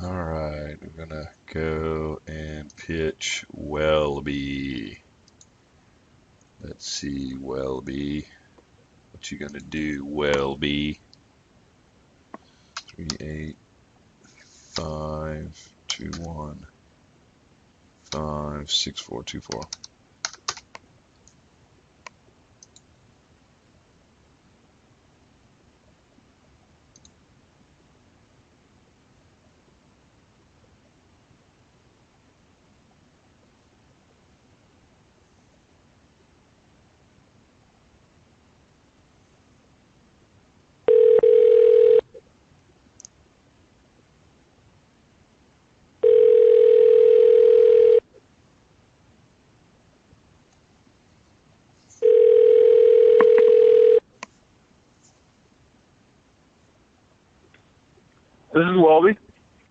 All right, I'm gonna go and pitch Welby. Let's see, Welby. What you gonna do, Welby? 3852156 424. This is Welby.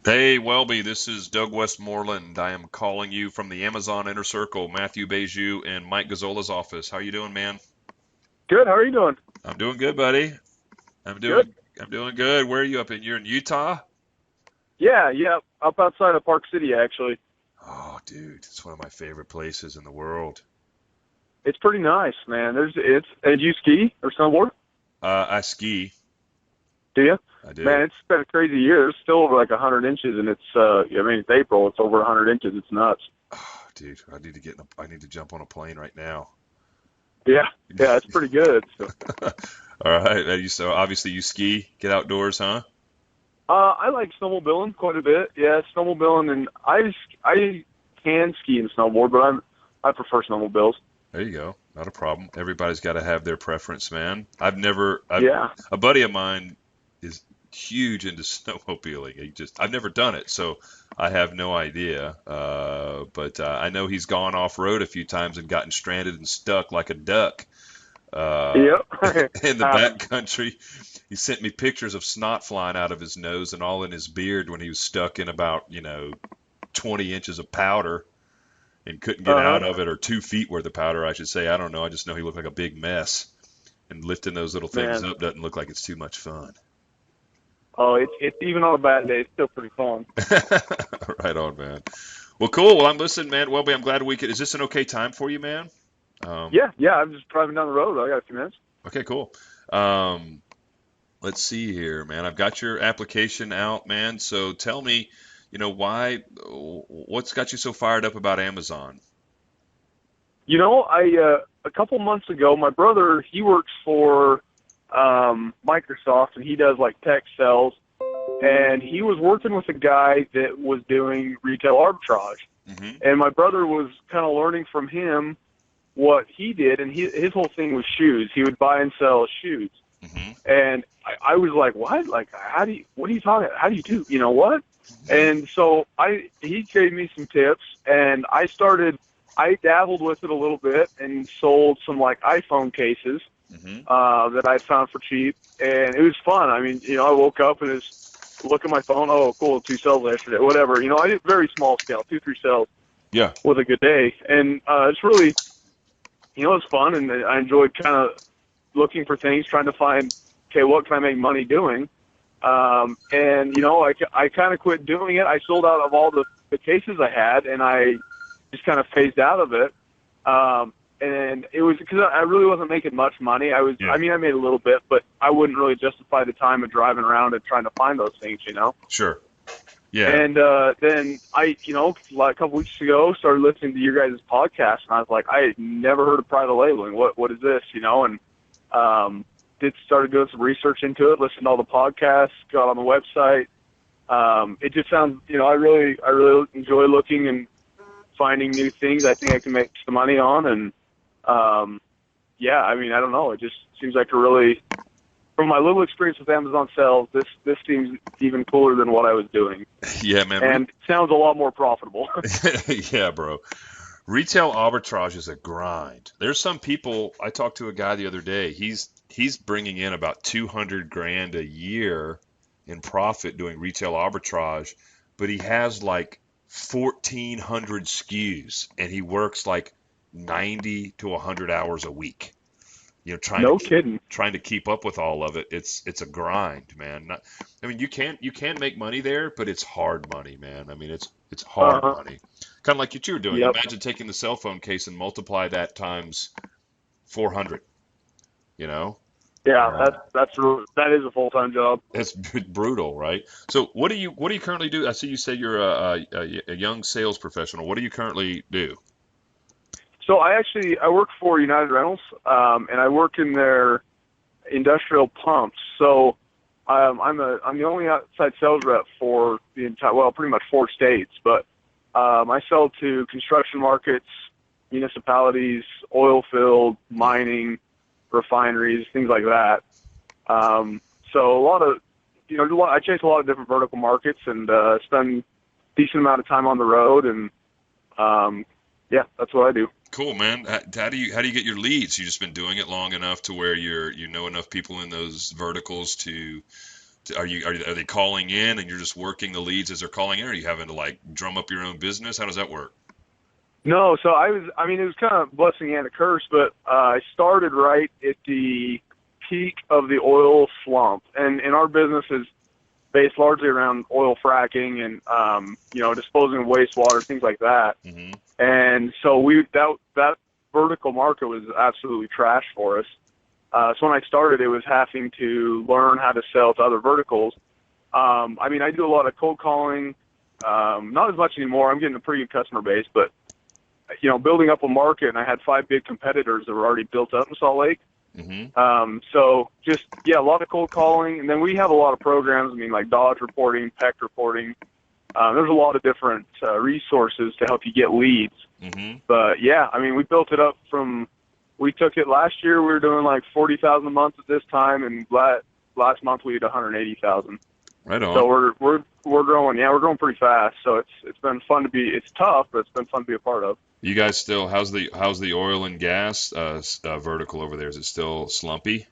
Hey, Welby, this is Doug Westmoreland. I am calling you from the Amazon Inner Circle, Matthew Beju and Mike Gazzola's office. How you doing, man? Good. How are you doing? I'm doing good, buddy. I'm Good. doing I'm doing good. Where are you up in? You're in Utah? Yeah. Up outside of Park City, actually. Oh, dude, it's one of my favorite places in the world. It's pretty nice, man. And do you ski or snowboard? I ski. Do you? I Man, do. it's been a crazy year. It's still over like 100 inches, and it's April. It's over 100 inches. It's nuts. Oh, dude, I need to jump on a plane right now. Yeah. Yeah, it's pretty good. So, All right. So obviously you ski, get outdoors, huh? I like snowmobiling quite a bit. Yeah, snowmobiling, and I can ski and snowboard, but I prefer snowmobiles. There you go. Not a problem. Everybody's got to have their preference, man. Yeah. A buddy of mine is huge into snowmobiling. I've never done it, so I have no idea. But I know he's gone off road a few times and gotten stranded and stuck like a duck uh, Yep. in the back Happens. country. He sent me pictures of snot flying out of his nose and all in his beard when he was stuck in about, 20 inches of powder and couldn't get Uh out huh. of it, or 2 feet worth of powder, I should say. I don't know. I just know he looked like a big mess. And lifting those little things Man. up doesn't look like it's too much fun. Oh, it's even on a bad day, it's still pretty fun. Right on, man. Well, cool. Well, I'm listening, man. Welby, I'm glad we could. Is this an okay time for you, man? Um, Yeah. I'm just driving down the road. I got a few minutes. okay, cool. Um, let's see here, man. I've got your application out, man. So tell me, what's got you so fired up about Amazon? A couple months ago, my brother, he works for Microsoft, and he does like tech sales, and he was working with a guy that was doing retail arbitrage, Hmm. and my brother was kind of learning from him what he did, and his whole thing was shoes. He would buy and sell shoes, Hmm. and I was like, what? Like, what are you talking? How do you do? You know what? And so he gave me some tips, and I dabbled with it a little bit and sold some like iPhone cases Hmm. that I found for cheap, and it was fun. I mean, I woke up and just look at my phone. Oh, cool, 2 sales yesterday, whatever. I did very small scale, 2, 3 sales Yeah. with a good day, and it's really, it's fun, and I enjoyed kind of looking for things, trying to find, okay, what can I make money doing? And I kind of quit doing it. I sold out of all the cases I had, and I just kind of phased out of it. And it was because I really wasn't making much money. Yeah. I made a little bit, but I wouldn't really justify the time of driving around and trying to find those things. Sure. Yeah. And then like a couple weeks ago, started listening to your guys' podcast, and I was like, I had never heard of private labeling. What is this? And started doing some research into it, listened to all the podcasts, got on the website. It just sounds, I really enjoy looking and finding new things I think I can make some money on. And, yeah, I mean, I don't know. It just seems like from my little experience with Amazon sales, this seems even cooler than what I was doing. Yeah, man. And sounds a lot more profitable. Yeah, bro. Retail arbitrage is a grind. There's some people. I talked to a guy the other day. He's bringing in about 200 grand a year in profit doing retail arbitrage, but he has like 1,400 SKUs and he works like 90 to 100 hours a week. No kidding. trying to keep up with all of it. It's a grind, man. I mean, you can make money there, but it's hard money, man. I mean, it's hard Uh-huh. money. Kind of like what you were doing. Yep. Imagine taking the cell phone case and multiply that times 400. You know, Yeah, uh, that is a full-time job. it's brutal, right? So what do you currently do? I see you said you're a young sales professional. What do you currently do? So I work for United Rentals, and I work in their industrial pumps. So I'm the only outside sales rep for the entire, well, pretty much 4 states. But I sell to construction markets, municipalities, oil field, mining, refineries, things like that. So a lot of, I chase a lot of different vertical markets and spend a decent amount of time on the road, and yeah, that's what I do. Cool, man. How do you get your leads? You just been doing it long enough to where you know enough people in those verticals are they calling in and you're just working the leads as they're calling in, or are you having to like drum up your own business? How does that work? No, so I mean, it was kind of a blessing and a curse, but I started right at the peak of the oil slump, and our business is based largely around oil fracking and, disposing of wastewater, things like that. Hmm. And so that vertical market was absolutely trash for us. So when I started, it was having to learn how to sell to other verticals. I mean, I do a lot of cold calling, not as much anymore. I'm getting a pretty good customer base, but building up a market, and I had 5 big competitors that were already built up in Salt Lake. Hmm. So just, yeah, a lot of cold calling. And then we have a lot of programs, I mean, like Dodge reporting, PEC reporting. There's a lot of different resources to help you get leads. Hmm. But yeah, I mean, we built it up we took it last year, we were doing like 40,000 a month at this time, and last month we did 180,000. Right So on. we're growing. Yeah, we're growing pretty fast. So it's been fun it's tough, but it's been fun to be a part of. You guys still, how's the oil and gas vertical over there? Is it still slumpy?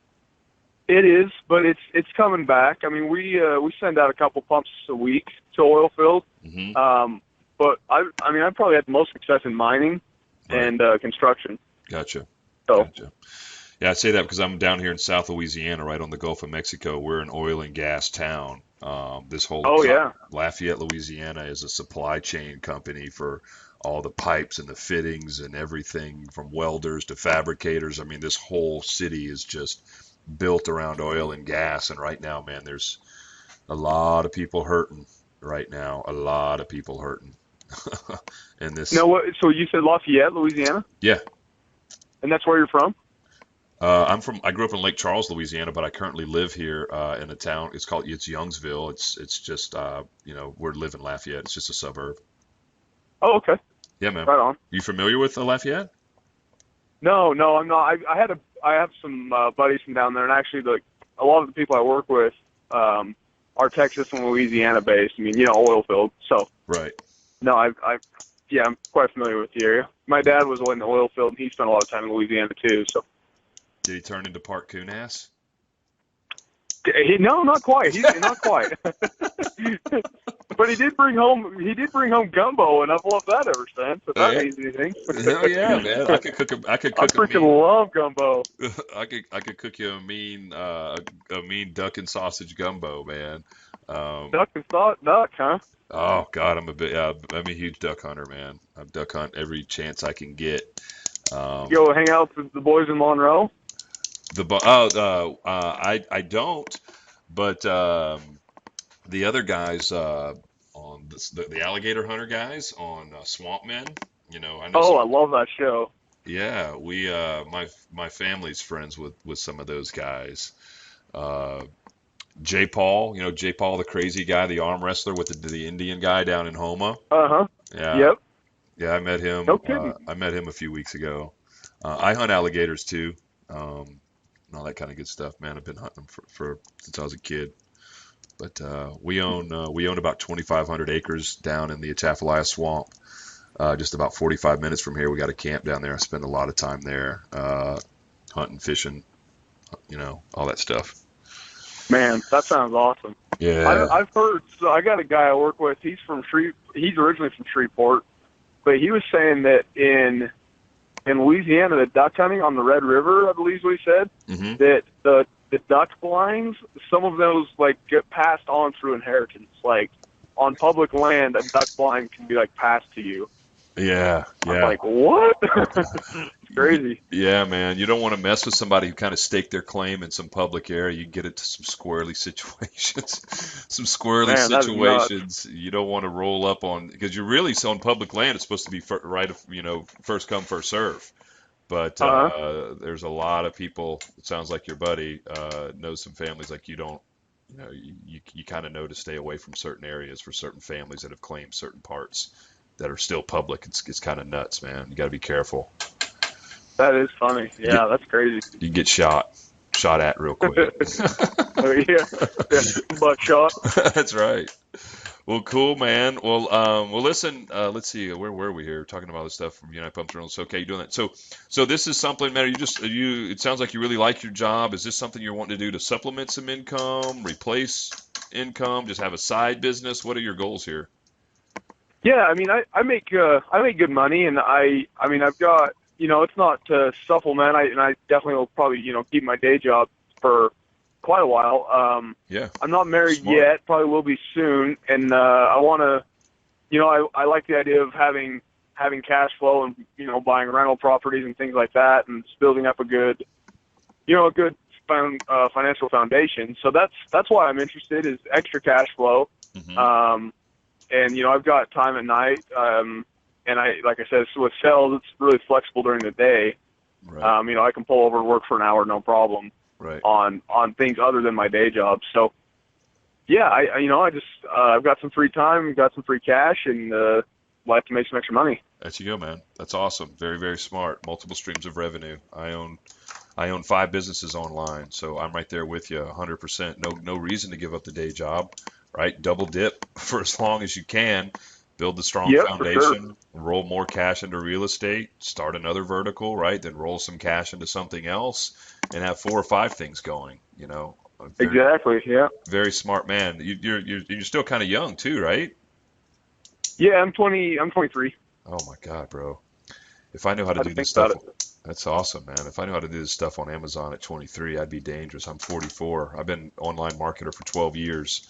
It is, but it's coming back. I mean, we send out a couple pumps a week to oil field. Hmm. But I mean, I probably had the most success in mining Right. and construction. Gotcha. So Gotcha. Yeah, I say that because I'm down here in South Louisiana, right on the Gulf of Mexico. We're an oil and gas town. This whole oh yeah, Lafayette, Louisiana, is a supply chain company for all the pipes and the fittings and everything from welders to fabricators. I mean, this whole city is just built around oil and gas. And right now, man, there's a lot of people hurting right now. A lot of people hurting. And this, no, what? So you said Lafayette, Louisiana, yeah. and that's where you're from? I grew up in Lake Charles, Louisiana, but I currently live here in a town. It's Youngsville. It's just we're living Lafayette. It's just a suburb. Oh, okay, Yeah, man. right on. You familiar with Lafayette? No, I'm not. I have some buddies from down there, and actually, a lot of the people I work with are Texas and Louisiana based. I mean, oil field. So Right. no, yeah, I'm quite familiar with the area. My dad was in the oil field, and he spent a lot of time in Louisiana too. So Did he turn into Part Kunas? no, not quite. He's not quite. But he did bring home gumbo, and I've loved that ever since. If Oh that yeah. means anything. Hell yeah, man. I could cook a I could I cook a mean freaking love gumbo. I could cook you a mean duck and sausage gumbo, man. Um, Duck and salt duck, huh? oh God, I'm a huge duck hunter, man. I duck hunt every chance I can get. Um, Go hang out with the boys in Monroe. I don't, but the other guys on the alligator hunter guys on Swamp Men, I know Oh, some. I love that show. Yeah, we my family's friends with some of those guys. Uh, Jay Paul, Jay Paul, the crazy guy, the arm wrestler with the Indian guy down in Homa. Uh-huh. Yeah, Yep. yeah, I met him. No kidding. I met him a few weeks ago. I hunt alligators too, and all that kind of good stuff, man. I've been hunting them for since I was a kid. But we own about 2,500 acres down in the Atchafalaya Swamp. Just about 45 minutes from here. We got a camp down there. I spend a lot of time there, hunting, fishing, all that stuff. Man, that sounds awesome. Yeah. I've heard. So I got a guy I work with. He's originally from Shreveport, but he was saying that in in Louisiana, the duck hunting on the Red River, I believe is what he said, Hmm. that the duck blinds, some of those like get passed on through inheritance. Like on public land, a duck blind can be like passed to you. Yeah, I was yeah. like, what? It's crazy. Yeah, man. You don't want to mess with somebody who kind of staked their claim in some public area. You get into some squirrely situations. Some squirrely Man, that is nuts. situations. You don't want to roll up on because you're really so on public land. It's supposed to be right, first come, first serve. But Uh-huh. there's a lot of people. It sounds like your buddy knows some families like you don't. You kind of know to stay away from certain areas for certain families that have claimed certain parts that are still public. It's kind of nuts, man. You got to be careful. That is funny. You get Yeah, that's crazy. you get shot at real quick. Oh, yeah. Yeah. Buckshot. That's right. Well, cool, man. Well, listen. Let's see. Where were we here? Talking about all this stuff from United Pump Journal. So, okay, you're doing that. So this is something, man. You. It sounds like you really like your job. Is this something you're wanting to do to supplement some income, replace income, just have a side business? What are your goals here? Yeah, I mean, I make good money, and I mean, I've got, it's not to supplement. I definitely will probably, keep my day job for quite a while. Yeah, I'm not married smart. yet, probably will be soon, and I want to, I like the idea of having cash flow and buying rental properties and things like that, and just building up a good, financial foundation. So that's why I'm interested is extra cash flow. Hmm. And I've got time at night, and like I said, so with sales, it's really flexible during the day. Right. I can pull over and work for an hour, no problem, Right. on things other than my day job. So yeah, I've got some free time, got some free cash, and like to make some extra money. There you go, man. That's awesome. Very, very smart. Multiple streams of revenue. I own 5 businesses online, so I'm right there with you 100%. No reason to give up the day job, right? Double dip for as long as you can. Build the strong Yep, for sure. foundation, roll more cash into real estate, start another vertical, right? Then roll some cash into something else and have 4 or 5 things going, A very, Exactly. Yeah. very smart man. You're still kind of young too, right? Yeah, I'm 20. I'm 23. Oh my God, bro. If I knew how to I had do to this think stuff, about it. that's awesome, man. If I knew how to do this stuff on Amazon at 23, I'd be dangerous. I'm 44. I've been online marketer for 12 years.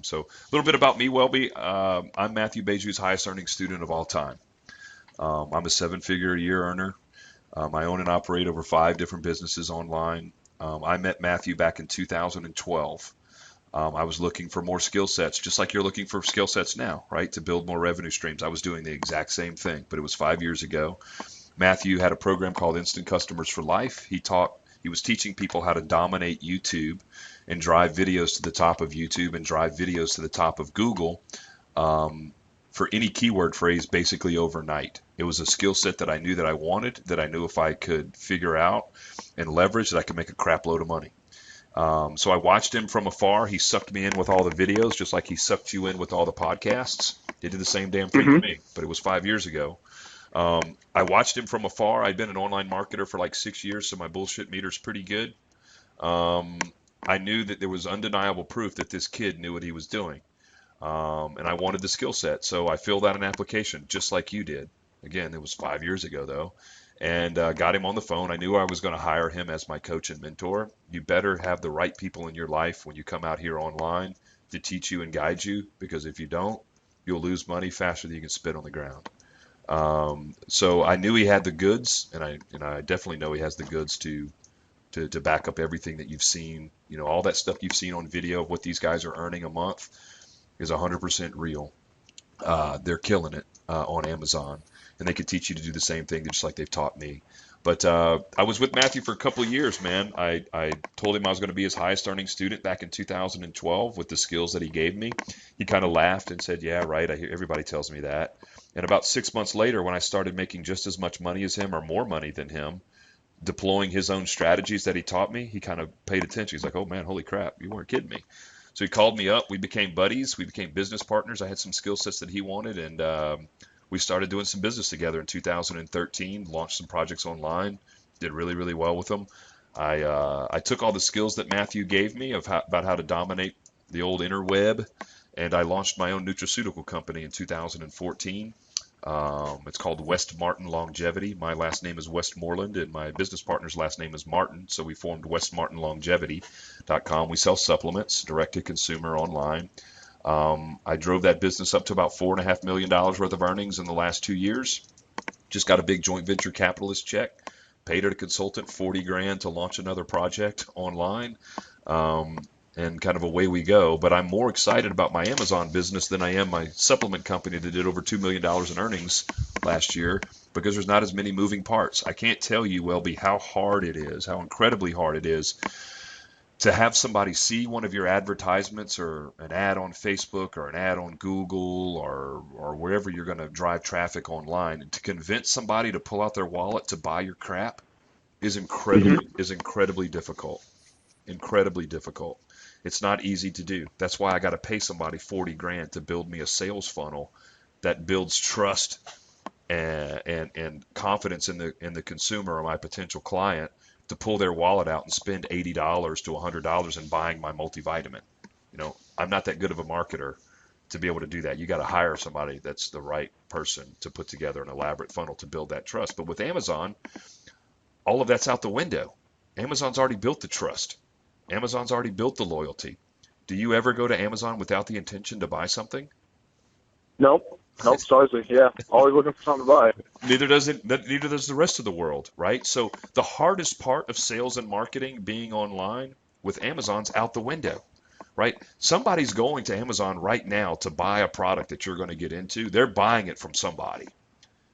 So a little bit about me, Welby. I'm Matthew Beju's highest earning student of all time. I'm a 7-figure a year earner. I own and operate over 5 different businesses online. I met Matthew back in 2012. I was looking for more skill sets, just like you're looking for skill sets now, right? To build more revenue streams. I was doing the exact same thing, but it was 5 years ago. Matthew had a program called Instant Customers for Life. He was teaching people how to dominate YouTube and drive videos to the top of YouTube and drive videos to the top of Google for any keyword phrase basically overnight. It was a skill set that I knew that I wanted, that I knew if I could figure out and leverage that I could make a crap load of money. So I watched him from afar. He sucked me in with all the videos, just like he sucked you in with all the podcasts. He did the same damn thing to Hmm. me, but it was 5 years ago. I watched him from afar. I'd been an online marketer for like 6 years, so my bullshit meter's pretty good. Um, I knew that there was undeniable proof that this kid knew what he was doing. And I wanted the skill set. So I filled out an application just like you did. Again, it was 5 years ago though. And got him on the phone. I knew I was going to hire him as my coach and mentor. You better have the right people in your life when you come out here online to teach you and guide you, because if you don't, you'll lose money faster than you can spit on the ground. So I knew he had the goods, and I definitely know he has the goods to back up everything that you've seen. All that stuff you've seen on video of what these guys are earning a month is 100% real. They're killing it on Amazon, and they could teach you to do the same thing just like they've taught me. But I was with Matthew for a couple of years, man. I told him I was going to be his highest earning student back in 2012 with the skills that he gave me. He kind of laughed and said, "Yeah, right. I hear everybody tells me that." And about 6 months later, when I started making just as much money as him or more money than him, deploying his own strategies that he taught me, he kind of paid attention. He's like, "Oh man, holy crap, you weren't kidding me." So he called me up. We became buddies. We became business partners. I had some skill sets that he wanted, and we started doing some business together in 2013. Launched some projects online. Did really, really well with them. I took all the skills that Matthew gave me about how to dominate the old interweb, and I launched my own nutraceutical company in 2014. It's called West Martin Longevity. My last name is Westmoreland, and my business partner's last name is Martin. So we formed WestMartinLongevity.com. We sell supplements direct to consumer online. I drove that business up to about $4.5 million worth of earnings in the last 2 years. Just got a big joint venture capitalist check. Paid a consultant 40 grand to launch another project online. And kind of away we go. But I'm more excited about my Amazon business than I am my supplement company that did over $2 million in earnings last year because there's not as many moving parts. I can't tell you, Welby, how hard it is, how incredibly hard it is to have somebody see one of your advertisements or an ad on Facebook or an ad on Google or wherever you're going to drive traffic online, and to convince somebody to pull out their wallet to buy your crap is incredibly difficult. Incredibly difficult. It's not easy to do. That's why I got to pay somebody 40 grand to build me a sales funnel that builds trust and confidence in the consumer or my potential client to pull their wallet out and spend $80 to $100 in buying my multivitamin. I'm not that good of a marketer to be able to do that. You got to hire somebody that's the right person to put together an elaborate funnel to build that trust. But with Amazon, all of that's out the window. Amazon's already built the trust. Amazon's already built the loyalty. Do you ever go to Amazon without the intention to buy something? Nope. Seriously. Yeah. Always looking for something to buy. Neither does the rest of the world, right? So the hardest part of sales and marketing being online with Amazon's out the window, right? Somebody's going to Amazon right now to buy a product that you're going to get into. They're buying it from somebody,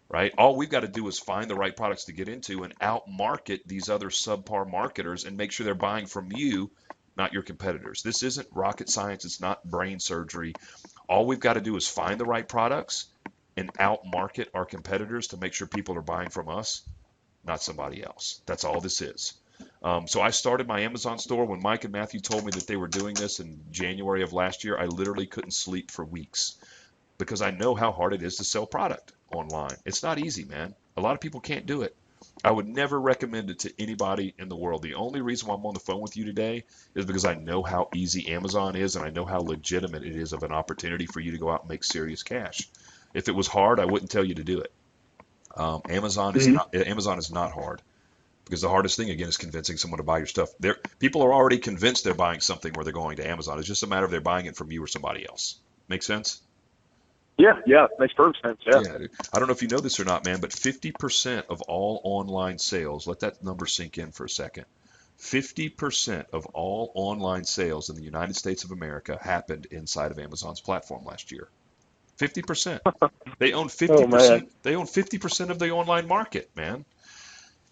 right? All we've got to do is find the right products to get into and out-market these other subpar marketers and make sure they're buying from you, not your competitors. This isn't rocket science. It's not brain surgery. All we've got to do is find the right products and out-market our competitors to make sure people are buying from us, not somebody else. That's all this is. So I started my Amazon store when Mike and Matthew told me that they were doing this in January of last year. I literally couldn't sleep for weeks because I know how hard it is to sell product online. It's not easy, man. A lot of people can't do it. I would never recommend it to anybody in the world. The only reason why I'm on the phone with you today is because I know how easy Amazon is and I know how legitimate it is of an opportunity for you to go out and make serious cash. If it was hard, I wouldn't tell you to do it. Amazon is not hard because the hardest thing again is convincing someone to buy your stuff. People are already convinced they're buying something where they're going to Amazon. It's just a matter of they're buying it from you or somebody else. Make sense? Yeah, makes perfect sense. Yeah. Dude. I don't know if you know this or not, man, but 50% of all online sales, let that number sink in for a second. 50% of all online sales in the United States of America happened inside of Amazon's platform last year. 50%. They own 50%. Oh, man. They own 50% of the online market, man.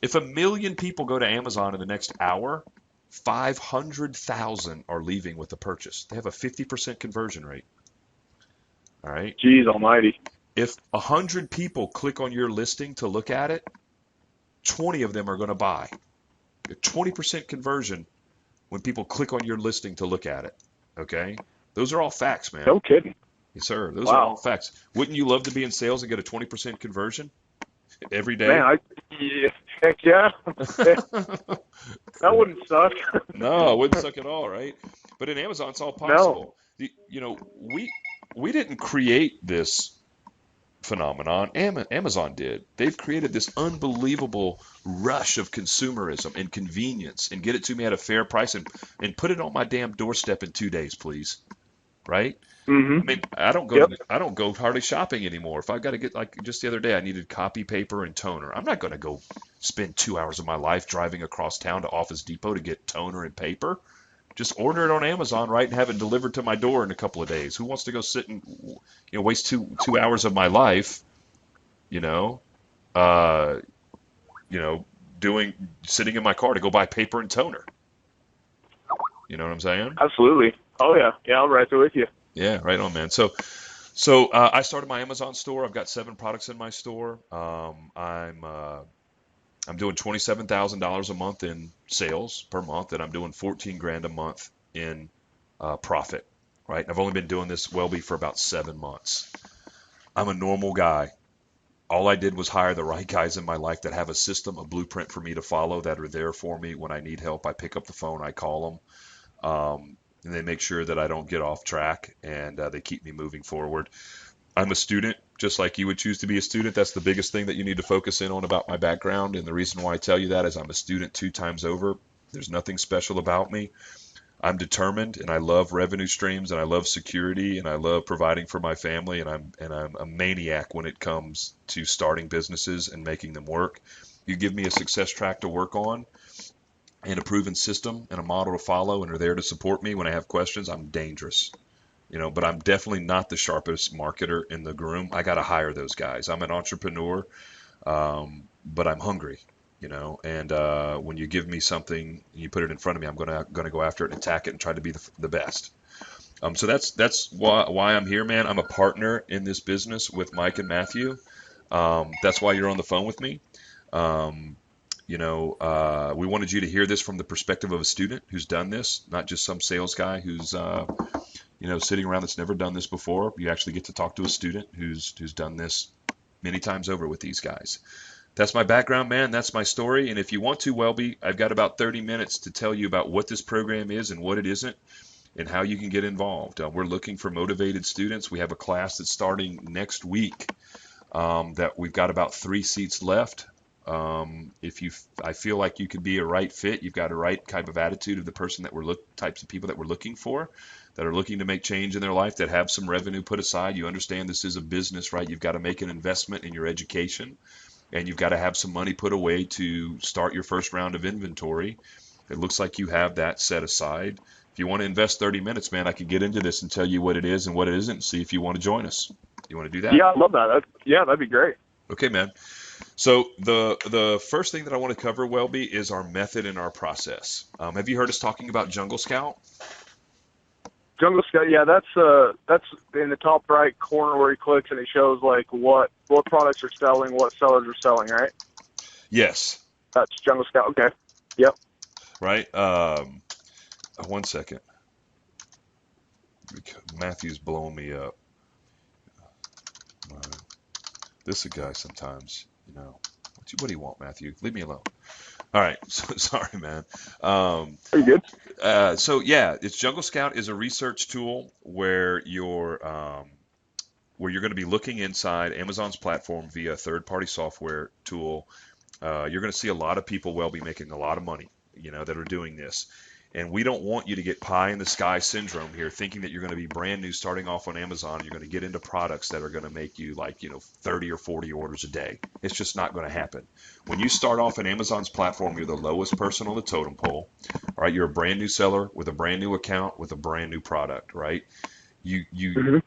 If 1 million people go to Amazon in the next hour, 500,000 are leaving with a purchase. They have a 50% conversion rate. All right. Jeez almighty. If 100 people click on your listing to look at it, 20 of them are going to buy. A 20% conversion when people click on your listing to look at it. Okay? Those are all facts, man. No kidding. Yes, sir. Those are all facts. Wouldn't you love to be in sales and get a 20% conversion every day? Man, heck yeah. That wouldn't suck. No, it wouldn't suck at all, right? But in Amazon, it's all possible. No. We didn't create this phenomenon. Amazon did. They've created this unbelievable rush of consumerism and convenience and get it to me at a fair price and put it on my damn doorstep in 2 days, please. Right? Mm-hmm. I mean, I don't go hardly shopping anymore. If I've got to get, like just the other day, I needed copy paper and toner. I'm not going to go spend 2 hours of my life driving across town to Office Depot to get toner and paper. Just order it on Amazon, right, and have it delivered to my door in a couple of days. Who wants to go sit and waste two hours of my life, sitting in my car to go buy paper and toner? You know what I'm saying? Absolutely. Oh yeah, I'm right there with you. Yeah, right on, man. So I started my Amazon store. I've got 7 products in my store. I'm doing $27,000 a month in sales per month, and I'm doing 14 grand a month in profit. Right? I've only been doing this, Welby, for about 7 months. I'm a normal guy. All I did was hire the right guys in my life that have a system, a blueprint for me to follow, that are there for me when I need help. I pick up the phone, I call them, and they make sure that I don't get off track, and they keep me moving forward. I'm a student, just like you would choose to be a student. That's the biggest thing that you need to focus in on about my background. And the reason why I tell you that is I'm a student 2 times over. There's nothing special about me. I'm determined and I love revenue streams and I love security and I love providing for my family, and I'm a maniac when it comes to starting businesses and making them work. You give me a success track to work on and a proven system and a model to follow and are there to support me when I have questions, I'm dangerous. But I'm definitely not the sharpest marketer in the room. I got to hire those guys. I'm an entrepreneur, but I'm hungry, and when you give me something, you put it in front of me, I'm gonna go after it and attack it and try to be the best. So that's why I'm here, man. I'm a partner in this business with Mike and Matthew. That's why you're on the phone with me. We wanted you to hear this from the perspective of a student who's done this, not just some sales guy who's sitting around that's never done this before. You actually get to talk to a student who's done this many times over with these guys. That's my background, man. That's my story. And if you want to, Welby, I've got about 30 minutes to tell you about what this program is and what it isn't and how you can get involved. We're looking for motivated students. We have a class that's starting next week that we've got about 3 seats left. I feel like you could be a right fit. You've got a right type of attitude of the person types of people that we're looking for, that are looking to make change in their life, that have some revenue put aside. You understand this is a business, right? You've got to make an investment in your education, and you've got to have some money put away to start your first round of inventory. It looks like you have that set aside. If you want to invest 30 minutes, man, I can get into this and tell you what it is and what it isn't and see if you want to join us. You want to do that? Yeah, I love that. That'd be great. Okay, man. So the first thing that I want to cover, Welby, is our method and our process. Have you heard us talking about Jungle Scout? Jungle Scout, yeah, that's in the top right corner where he clicks and it shows like what products are selling, what sellers are selling, right? Yes. That's Jungle Scout. Okay. Yep. Right. 1 second. Matthew's blowing me up. This is a guy sometimes, What do you want, Matthew? Leave me alone. All right. So, sorry, man. Are you good? It's Jungle Scout is a research tool where you're going to be looking inside Amazon's platform via a third-party software tool. You're going to see a lot of people be making a lot of money, that are doing this. And we don't want you to get pie in the sky syndrome here, thinking that you're going to be brand new starting off on Amazon. You're going to get into products that are going to make you 30 or 40 orders a day. It's just not going to happen. When you start off on Amazon's platform, you're the lowest person on the totem pole. All right, you're a brand new seller with a brand new account with a brand new product, right? You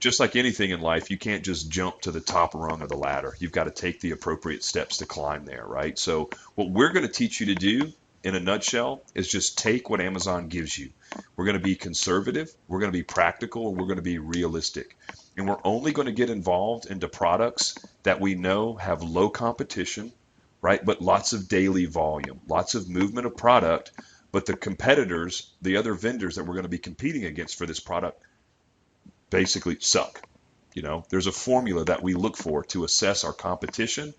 just like anything in life, you can't just jump to the top rung of the ladder. You've got to take the appropriate steps to climb there, right? So what we're going to teach you to do in a nutshell is just take what Amazon gives you. We're going to be conservative, we're going to be practical, and we're going to be realistic. And we're only going to get involved into products that we know have low competition, right? But lots of daily volume, lots of movement of product. But the competitors, the other vendors that we're going to be competing against for this product basically suck. There's a formula that we look for to assess our competition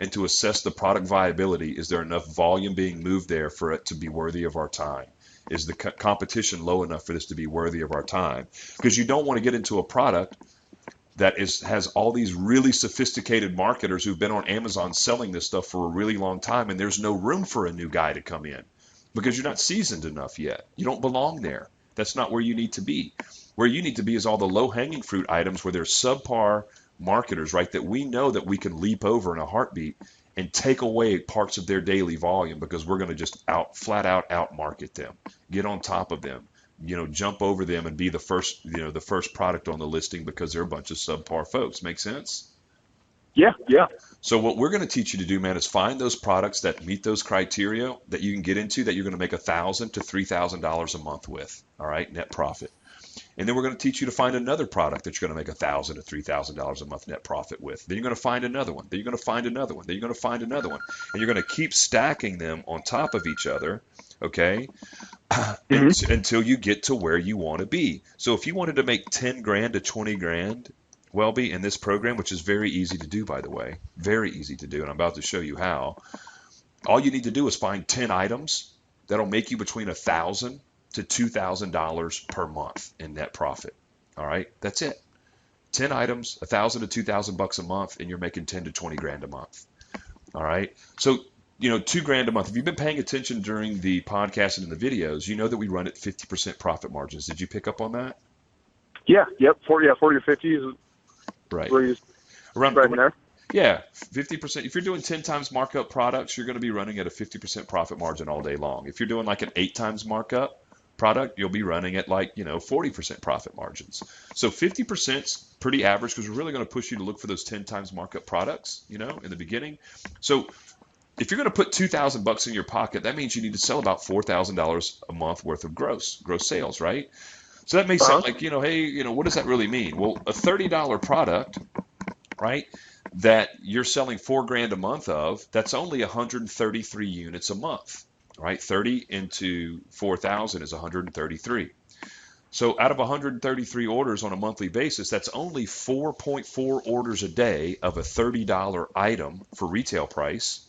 and to assess the product viability. Is there enough volume being moved there for it to be worthy of our time? Is the competition low enough for this to be worthy of our time? Because you don't want to get into a product that has all these really sophisticated marketers who've been on Amazon selling this stuff for a really long time, and there's no room for a new guy to come in because you're not seasoned enough yet. You don't belong there. That's not where you need to be. Where you need to be is all the low-hanging fruit items where there's subpar marketers, right, that we know that we can leap over in a heartbeat and take away parts of their daily volume because we're going to just flat out outmarket them, get on top of them, jump over them and be the first product on the listing because they're a bunch of subpar folks. Make sense? Yeah. So what we're going to teach you to do, man, is find those products that meet those criteria that you can get into that you're going to make $1,000 to $3,000 a month with. All right, net profit. And then we're going to teach you to find another product that you're going to make $1,000 to $3,000 a month net profit with. Then you're going to find another one. Then you're going to find another one. Then you're going to find another one. And you're going to keep stacking them on top of each other, okay, until you get to where you want to be. So if you wanted to make 10 grand to 20 grand, Welby, in this program, which is very easy to do, by the way, very easy to do, and I'm about to show you how, all you need to do is find 10 items that'll make you between $1,000 to $2,000 per month in net profit. All right, that's it. 10 items, 1,000 to 2,000 bucks a month, and you're making 10 to 20 grand a month. All right. So, $2 grand a month. If you've been paying attention during the podcast and in the videos, you know that we run at 50% profit margins. Did you pick up on that? Yeah. Yep. 40 or 50 is Right. where you Around, right in there. yeah, 50%. If you're doing 10 times markup products, you're going to be running at a 50% profit margin all day long. If you're doing like an 8 times markup product, you'll be running at 40% profit margins. So 50% is pretty average because we're really going to push you to look for those 10 times markup products, in the beginning. So if you're going to put 2,000 bucks in your pocket, that means you need to sell about $4,000 a month worth of gross sales, right? So that may sound like, hey, what does that really mean? Well, a $30 product, right, that you're selling $4 grand a month of, that's only 133 units a month, right? 30 into 4,000 is 133. So out of 133 orders on a monthly basis, that's only 4.4 orders a day of a $30 item for retail price,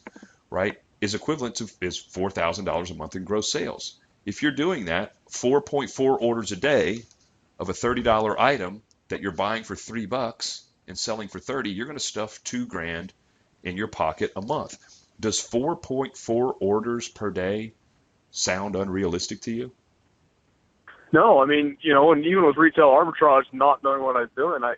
right, is equivalent to is $4,000 a month in gross sales. If you're doing that, 4.4 orders a day of a $30 item that you're buying for $3 and selling for 30, you're going to stuff $2 grand in your pocket a month. Does 4.4 orders per day sound unrealistic to you? No, I mean, and even with retail arbitrage, not knowing what I was doing, a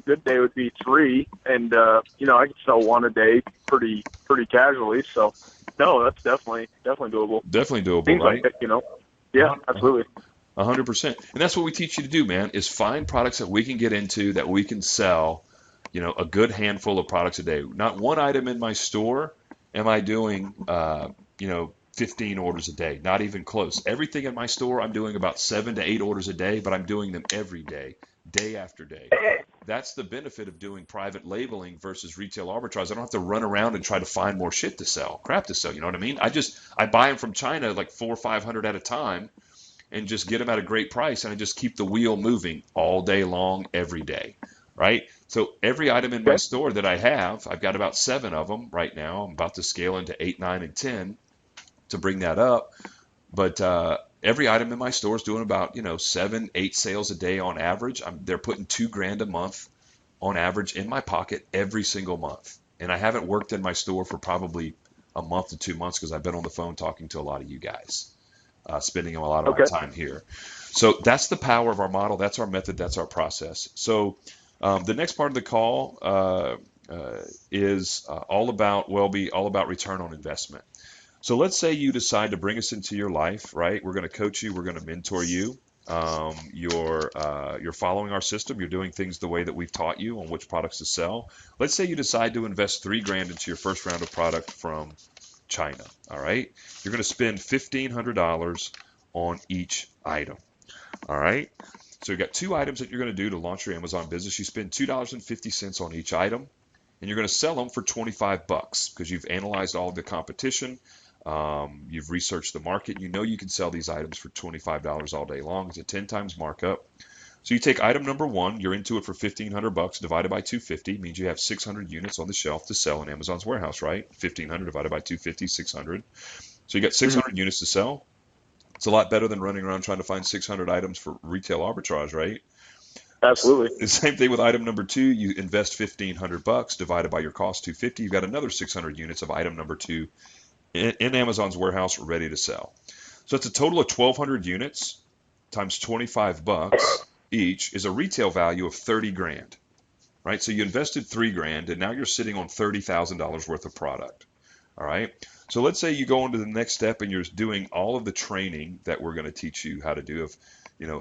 good day would be 3, and I could sell 1 a day pretty casually. So, no, that's definitely doable. Definitely doable, Things right? like that, yeah, absolutely. 100%. And that's what we teach you to do, man, is find products that we can get into that we can sell, a good handful of products a day. Not one item in my store am I doing, 15 orders a day, not even close. Everything in my store, I'm doing about 7 to 8 orders a day, but I'm doing them every day, day after day. That's the benefit of doing private labeling versus retail arbitrage. I don't have to run around and try to find more crap to sell. You know what I mean? I buy them from China like 400 or 500 at a time and just get them at a great price. And I just keep the wheel moving all day long, every day. Right? So every item in my store that I have, I've got about 7 of them right now. I'm about to scale into 8, 9, and 10 to bring that up. But every item in my store is doing about 7, 8 sales a day on average. They're putting $2 grand a month on average in my pocket every single month. And I haven't worked in my store for probably a month to 2 months because I've been on the phone talking to a lot of you guys, spending a lot of my time here. So that's the power of our model. That's our method. That's our process. So the next part of the call is all about Welby, all about return on investment. So let's say you decide to bring us into your life, right? We're going to coach you. We're going to mentor you. You're following our system. You're doing things the way that we've taught you on which products to sell. Let's say you decide to invest $3 grand into your first round of product from China. All right. You're going to spend $1,500 on each item. All right. So you've got 2 items that you're going to do to launch your Amazon business. You spend $2.50 on each item, and you're going to sell them for 25 bucks because you've analyzed all of the competition. You've researched the market. You know you can sell these items for $25 all day long. It's a 10 times markup. So you take item number 1, you're into it for 1,500 bucks divided by 250 means you have 600 units on the shelf to sell in Amazon's warehouse, right? 1,500 divided by 250, 600. So you got 600 units to sell. It's a lot better than running around trying to find 600 items for retail arbitrage, right? Absolutely. The same thing with item number 2. You invest 1,500 bucks divided by your cost 250. You've got another 600 units of item number 2 in Amazon's warehouse ready to sell. So it's a total of 1,200 units times 25 bucks each is a retail value of 30 grand, right? So you invested 3 grand and now you're sitting on $30,000 worth of product. All right. So let's say you go on to the next step and you're doing all of the training that we're going to teach you how to do of,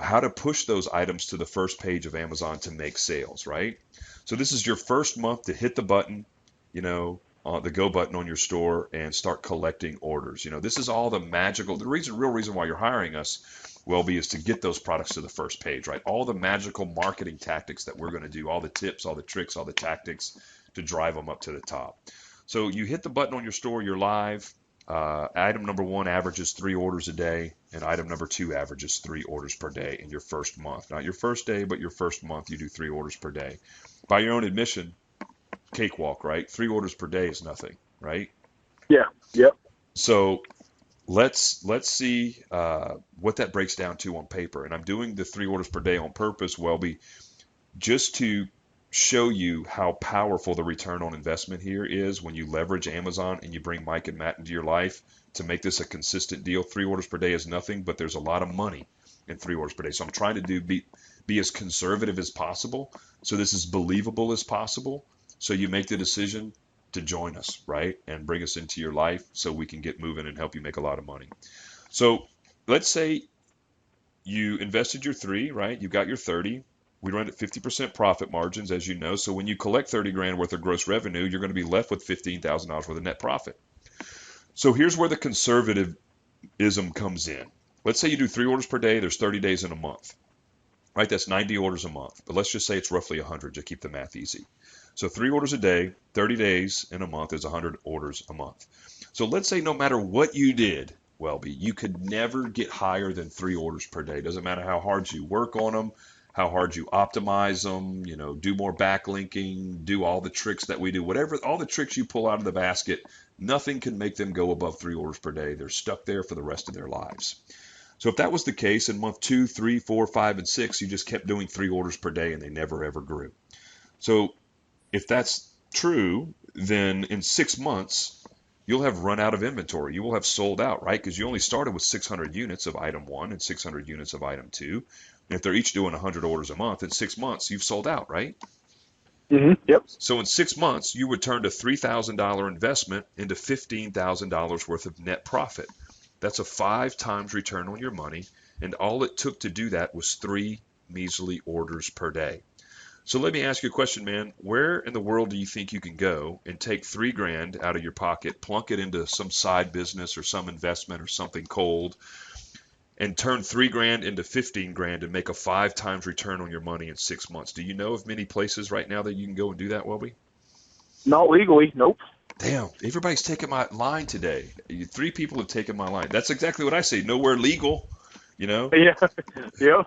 how to push those items to the first page of Amazon to make sales, right? So this is your first month to hit the button, the go button on your store and start collecting orders. This is all the real reason why you're hiring us, Welby, is to get those products to the first page, right? All the magical marketing tactics that we're going to do, all the tips, all the tricks, all the tactics to drive them up to the top. So you hit the button on your store, you're live. Item number 1 averages 3 orders a day, and item number 2 averages 3 orders per day in your first month. Not your first day, but your first month, you do 3 orders per day. By your own admission, cakewalk, right? 3 orders per day is nothing, right? Yeah. Yep. So let's see what that breaks down to on paper. And I'm doing the 3 orders per day on purpose, Welby, just to show you how powerful the return on investment here is when you leverage Amazon and you bring Mike and Matt into your life to make this a consistent deal. 3 orders per day is nothing, but there's a lot of money in 3 orders per day. So I'm trying to be as conservative as possible, so this is believable as possible. So you make the decision to join us, right? And bring us into your life so we can get moving and help you make a lot of money. So let's say you invested your 3, right? You got your 30. We run at 50% profit margins, as you know. So when you collect 30 grand worth of gross revenue, you're going to be left with $15,000 worth of net profit. So here's where the conservatism comes in. Let's say you do 3 orders per day. There's 30 days in a month, right? That's 90 orders a month. But let's just say it's roughly 100 to keep the math easy. So 3 orders a day, 30 days in a month is 100 orders a month. So let's say no matter what you did, Welby, you could never get higher than 3 orders per day. Doesn't matter how hard you work on them, how hard you optimize them, do more backlinking, do all the tricks that we do, whatever, all the tricks you pull out of the basket, nothing can make them go above 3 orders per day. They're stuck there for the rest of their lives. So if that was the case in month 2, 3, 4, 5, and 6, you just kept doing 3 orders per day and they never ever grew. So if that's true, then in 6 months, you'll have run out of inventory. You will have sold out, right? Because you only started with 600 units of item 1 and 600 units of item 2. And if they're each doing 100 orders a month, in 6 months, you've sold out, right? Yep. So in 6 months, you would turn a $3,000 investment into $15,000 worth of net profit. That's a 5 times return on your money. And all it took to do that was 3 measly orders per day. So let me ask you a question, man. Where in the world do you think you can go and take 3 grand out of your pocket, plunk it into some side business or some investment or something cold, and turn 3 grand into 15 grand and make a 5 times return on your money in 6 months? Do you know of many places right now that you can go and do that, Welby? Not legally, nope. Damn, everybody's taking my line today. 3 people have taken my line. That's exactly what I say. Nowhere legal. Yeah. Yep.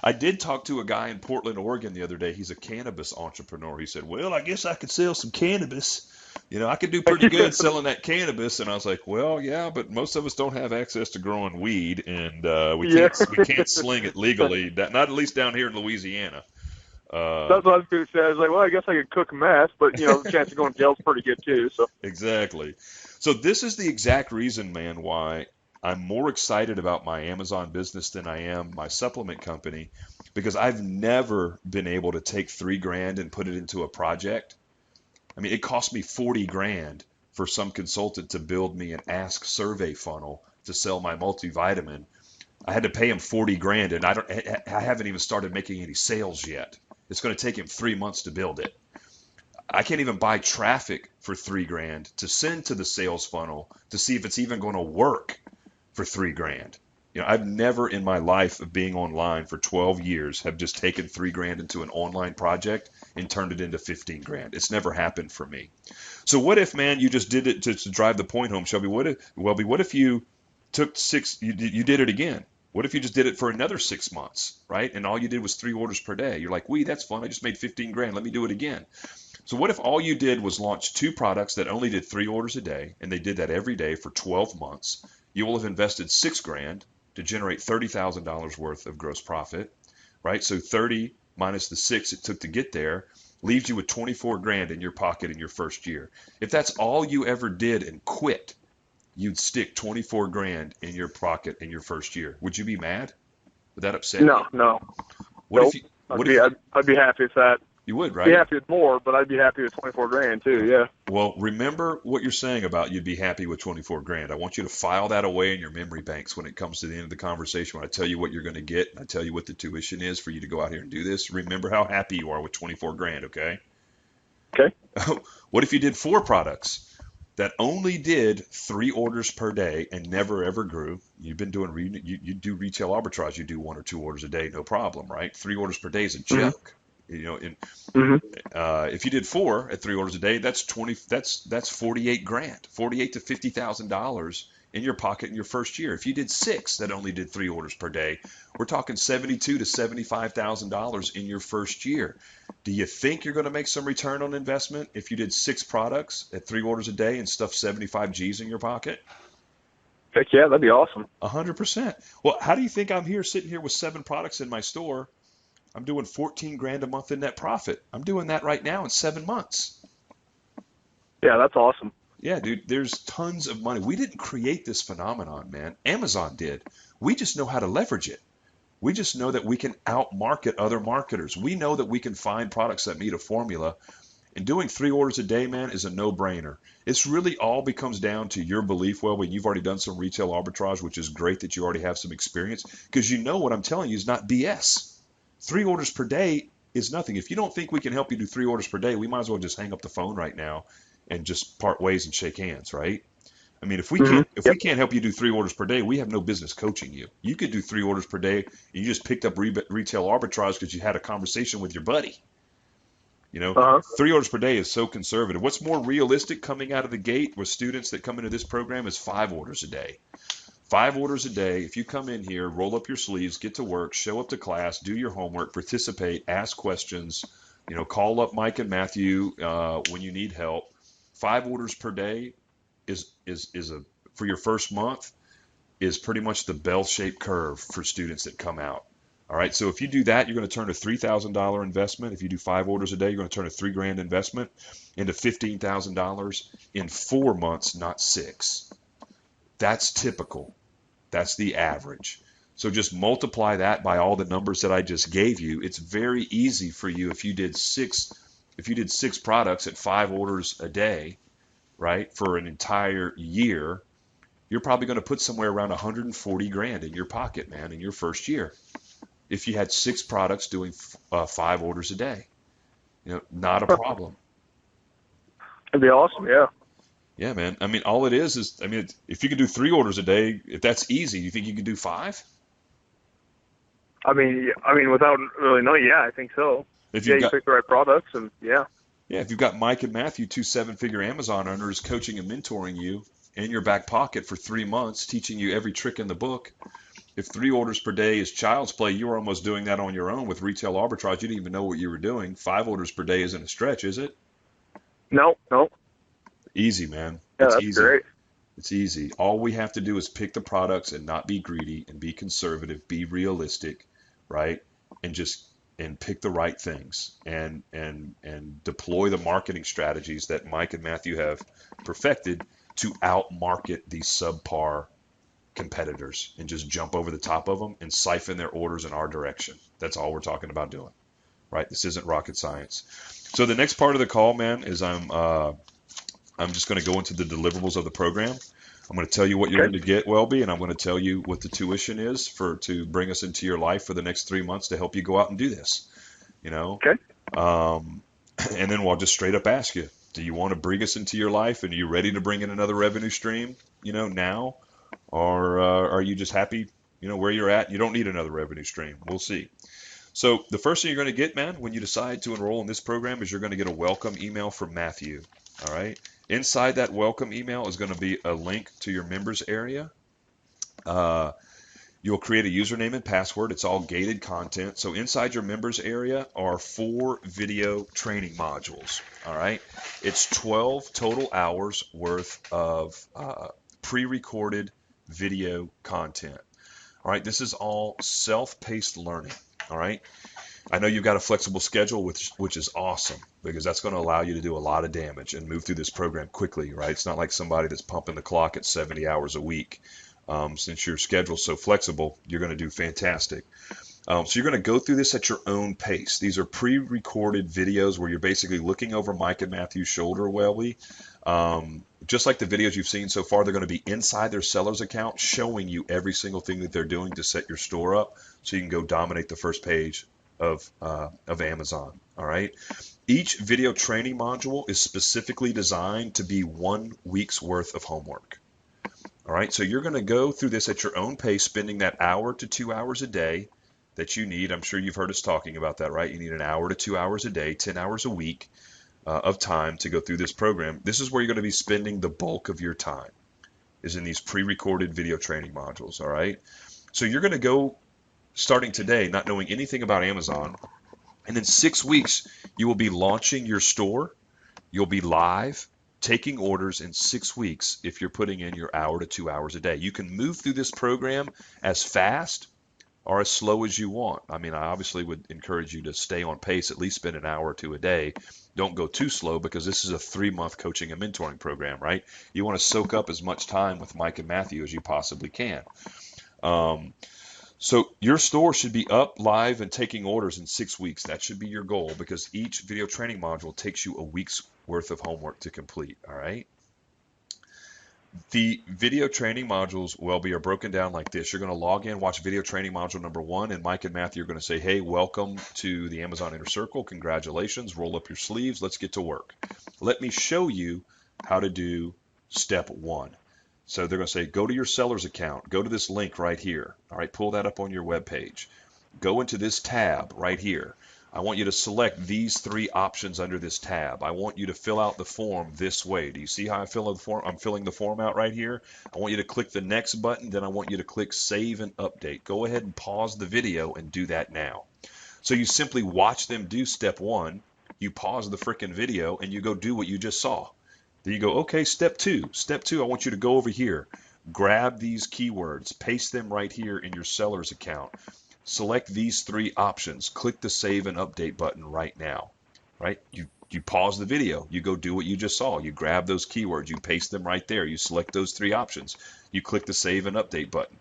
I did talk to a guy in Portland, Oregon the other day. He's a cannabis entrepreneur. He said, well, I guess I could sell some cannabis. I could do pretty good selling that cannabis. And I was like, well, yeah, but most of us don't have access to growing weed, and we can't sling it legally, not at least down here in Louisiana. That's what I was going to say. I was like, well, I guess I could cook meth, but, the chance of going to jail is pretty good, too. So Exactly. So this is the exact reason, man, why I'm more excited about my Amazon business than I am my supplement company, because I've never been able to take 3 grand and put it into a project. I mean, it cost me 40 grand for some consultant to build me an Ask Survey funnel to sell my multivitamin. I had to pay him 40 grand, and I haven't even started making any sales yet. It's going to take him 3 months to build it. I can't even buy traffic for 3 grand to send to the sales funnel to see if it's even going to work for 3 grand. I've never in my life of being online for 12 years have just taken 3 grand into an online project and turned it into 15 grand. It's never happened for me. So what if, man, you just did it to drive the point home, Shelby? What if you took 6, you did it again? What if you just did it for another 6 months, right? And all you did was 3 orders per day. You're like, that's fun. I just made 15 grand. Let me do it again. So what if all you did was launch 2 products that only did 3 orders a day, and they did that every day for 12 months? You will have invested 6 grand to generate $30,000 worth of gross profit, right? So 30 minus the 6 it took to get there leaves you with 24 grand in your pocket in your first year. If that's all you ever did and quit, you'd stick 24 grand in your pocket in your first year. Would you be mad? Would that upset you? No. What Nope. if I'd be happy with that. you would, right? Be happy with more, but I'd be happy with 24 grand too. Yeah. Well, remember what you're saying about you'd be happy with 24 grand. I want you to file that away in your memory banks when it comes to the end of the conversation. When I tell you what you're going to get, and I tell you what the tuition is for you to go out here and do this, remember how happy you are with 24 grand, okay? Okay. What if you did 4 products that only did 3 orders per day and never ever grew? You've been doing, you do retail arbitrage, you do 1 or 2 orders a day, no problem, right? 3 orders per day is a joke. If you did 4 at 3 orders a day, that's 48 grand, 48 to $50,000 in your pocket in your first year. If you did 6 that only did 3 orders per day, we're talking $72,000 to $75,000 in your first year. Do you think you're going to make some return on investment if you did 6 products at 3 orders a day and stuffed 75 G's in your pocket? Heck yeah, that'd be awesome. 100%. Well, how do you think I'm sitting here with 7 products in my store? I'm doing 14 grand a month in net profit. I'm doing that right now in 7 months. Yeah, that's awesome. Yeah, dude, there's tons of money. We didn't create this phenomenon, man. Amazon did. We just know how to leverage it. We just know that we can outmarket other marketers. We know that we can find products that meet a formula. And doing 3 orders a day, man, is a no-brainer. It's really all becomes down to your belief. Well, when you've already done some retail arbitrage, which is great that you already have some experience, because you know what I'm telling you is not BS. 3 orders per day is nothing. If you don't think we can help you do 3 orders per day, we might as well just hang up the phone right now and just part ways and shake hands, right? I mean, if we Hmm. can't if we Yep. can't help you do 3 orders per day, we have no business coaching you. You could do 3 orders per day. And you just picked up retail arbitrage because you had a conversation with your buddy. You know, Uh-huh. 3 orders per day is so conservative. What's more realistic coming out of the gate with students that come into this program is 5 orders a day. 5 orders a day. If you come in here, roll up your sleeves, get to work, show up to class, do your homework, participate, ask questions, call up Mike and Matthew when you need help. 5 orders per day is a for your first month is pretty much the bell-shaped curve for students that come out. All right, so if you do that, you're going to turn a $3,000 investment. If you do 5 orders a day, you're going to turn a 3 grand investment into $15,000 in 4 months, not 6. That's typical. That's the average. So just multiply that by all the numbers that I just gave you. It's very easy for you if you did 6 products at 5 orders a day, right, for an entire year, you're probably going to put somewhere around 140 grand in your pocket, man, in your first year. If you had 6 products doing 5 orders a day, not a problem. That'd be awesome. Yeah. Yeah, man. I mean, all it is, I mean, if you can do 3 orders a day, if that's easy, you think you can do 5? I mean, without really knowing, yeah, I think so. If Yeah, you've you got, pick the right products, and yeah. yeah, if you've got Mike and Matthew, 2 7-figure Amazon earners coaching and mentoring you in your back pocket for 3 months, teaching you every trick in the book. If 3 orders per day is child's play, you were almost doing that on your own with retail arbitrage. You didn't even know what you were doing. 5 orders per day isn't a stretch, is it? No, no. Easy, man. Yeah, It's that's easy. great. It's easy. All we have to do is pick the products and not be greedy and be conservative, be realistic, right? And just and pick the right things and deploy the marketing strategies that Mike and Matthew have perfected to outmarket these subpar competitors and just jump over the top of them and siphon their orders in our direction. That's all we're talking about doing, right? This isn't rocket science. So the next part of the call, man, is I'm just going to go into the deliverables of the program. I'm going to tell you what you're Okay. going to get, Welby, and I'm going to tell you what the tuition is to bring us into your life for the next 3 months to help you go out and do this. Okay. Um, and then we'll just straight up ask you, do you want to bring us into your life, and are you ready to bring in another revenue stream, now, or are you just happy, where you're at? You don't need another revenue stream. We'll see. So the first thing you're going to get, man, when you decide to enroll in this program is you're going to get a welcome email from Matthew. All right. Inside that welcome email is going to be a link to your members area. You'll create a username and password. It's all gated content. So inside your members area are 4 video training modules. All right. It's 12 total hours worth of pre-recorded video content. All right. This is all self-paced learning. All right. I know you've got a flexible schedule, which is awesome because that's going to allow you to do a lot of damage and move through this program quickly, right? It's not like somebody that's pumping the clock at 70 hours a week. Since your schedule's so flexible, you're going to do fantastic. So you're going to go through this at your own pace. These are pre-recorded videos where you're basically looking over Mike and Matthew's shoulder, Welby. Just like the videos you've seen so far, they're going to be inside their seller's account, showing you every single thing that they're doing to set your store up so you can go dominate the first page of Amazon. All right. Each video training module is specifically designed to be 1 week's worth of homework. All right. So you're going to go through this at your own pace, spending that hour to 2 hours a day that you need. I'm sure you've heard us talking about that, right? You need an hour to 2 hours a day, 10 hours a week of time to go through this program. This is where you're going to be spending the bulk of your time, is in these pre-recorded video training modules. All right. So you're going to go starting today, not knowing anything about Amazon. And in 6 weeks, you will be launching your store. You'll be live, taking orders in 6 weeks if you're putting in your hour to 2 hours a day. You can move through this program as fast or as slow as you want. I mean, I obviously would encourage you to stay on pace, at least spend an hour or two a day. Don't go too slow because this is a 3-month coaching and mentoring program, right? You want to soak up as much time with Mike and Matthew as you possibly can. Um, so your store should be up, live, and taking orders in 6 weeks. That should be your goal because each video training module takes you a week's worth of homework to complete, all right? The video training modules, Welby, are broken down like this. You're going to log in, watch video training module number 1, and Mike and Matthew are going to say, hey, welcome to the Amazon Inner Circle. Congratulations. Roll up your sleeves. Let's get to work. Let me show you how to do step 1. So they're going to say, go to your seller's account. Go to this link right here. All right, pull that up on your web page. Go into this tab right here. I want you to select these 3 options under this tab. I want you to fill out the form this way. Do you see how I fill the form? I'm filling the form out right here. I want you to click the next button, then I want you to click save and update. Go ahead and pause the video and do that now. So you simply watch them do step 1, you pause the frickin' video, and you go do what you just saw. Then you go, okay, step 2. Step 2, I want you to go over here, grab these keywords, paste them right here in your seller's account. Select these 3 options. Click the save and update button right now. Right? You pause the video. You go do what you just saw. You grab those keywords. You paste them right there. You select those 3 options. You click the save and update button.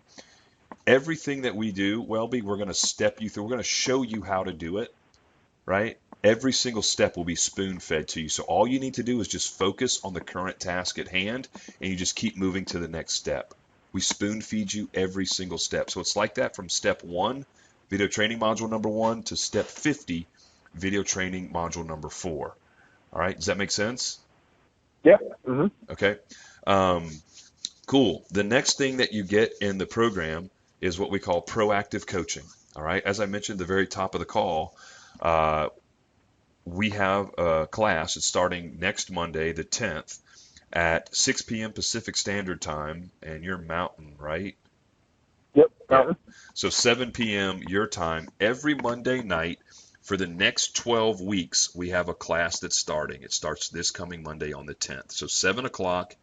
Everything that we do, Welby, we're going to step you through. We're going to show you how to do it. Right? Every single step will be spoon-fed to you. So all you need to do is just focus on the current task at hand, and you just keep moving to the next step. We spoon feed you every single step. So it's like that from step 1, video training module number 1, to step 50, video training module number 4. All right, does that make sense? Yeah. Mm-hmm. Okay. Cool. The next thing that you get in the program is what we call proactive coaching. All right. As I mentioned at the very top of the call, we have a class. It's starting next Monday, the 10th, at 6 p.m. Pacific Standard Time, and you're Mountain, right? Yep. Mountain. Yeah. So 7 p.m. your time every Monday night for the next 12 weeks. We have a class that's starting. It starts this coming Monday on the 10th. So 7 o'clock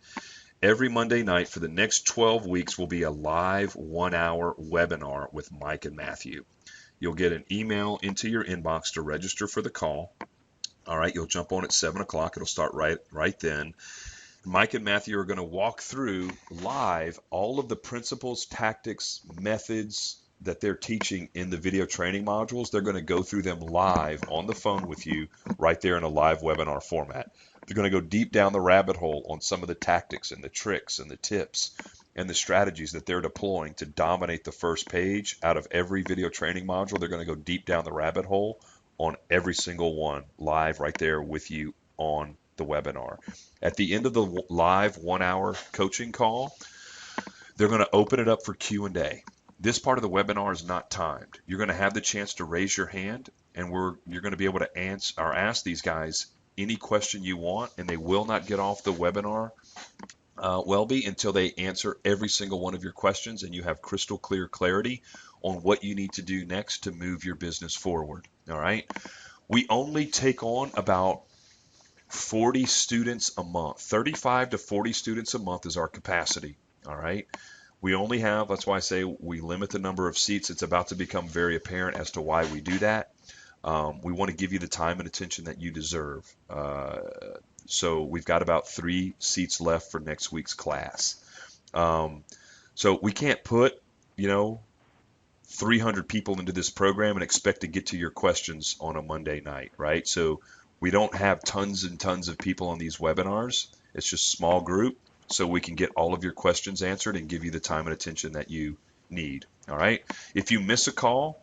every Monday night for the next 12 weeks will be a live 1-hour webinar with Mike and Matthew. You'll get an email into your inbox to register for the call. All right, you'll jump on at 7 o'clock. It'll start right then. Mike and Matthew are going to walk through live all of the principles, tactics, methods that they're teaching in the video training modules. They're going to go through them live on the phone with you right there in a live webinar format. They're going to go deep down the rabbit hole on some of the tactics and the tricks and the tips and the strategies that they're deploying to dominate the first page out of every video training module. They're going to go deep down the rabbit hole on every single one live right there with you on the webinar. At the end of the live 1-hour coaching call, they're going to open it up for Q&A. This part of the webinar is not timed. You're going to have the chance to raise your hand, and you're going to be able to ask these guys any question you want, and they will not get off the webinar, Welby, until they answer every single one of your questions, and you have crystal clear clarity on what you need to do next to move your business forward. All right. We only take on about 40 students a month. 35 to 40 students a month is our capacity. All right. We only have, that's why I say we limit the number of seats. It's about to become very apparent as to why we do that. We want to give you the time and attention that you deserve. So we've got about 3 seats left for next week's class. So we can't put, 300 people into this program and expect to get to your questions on a Monday night, right? So we don't have tons and tons of people on these webinars. It's just a small group, so we can get all of your questions answered and give you the time and attention that you need, all right? If you miss a call,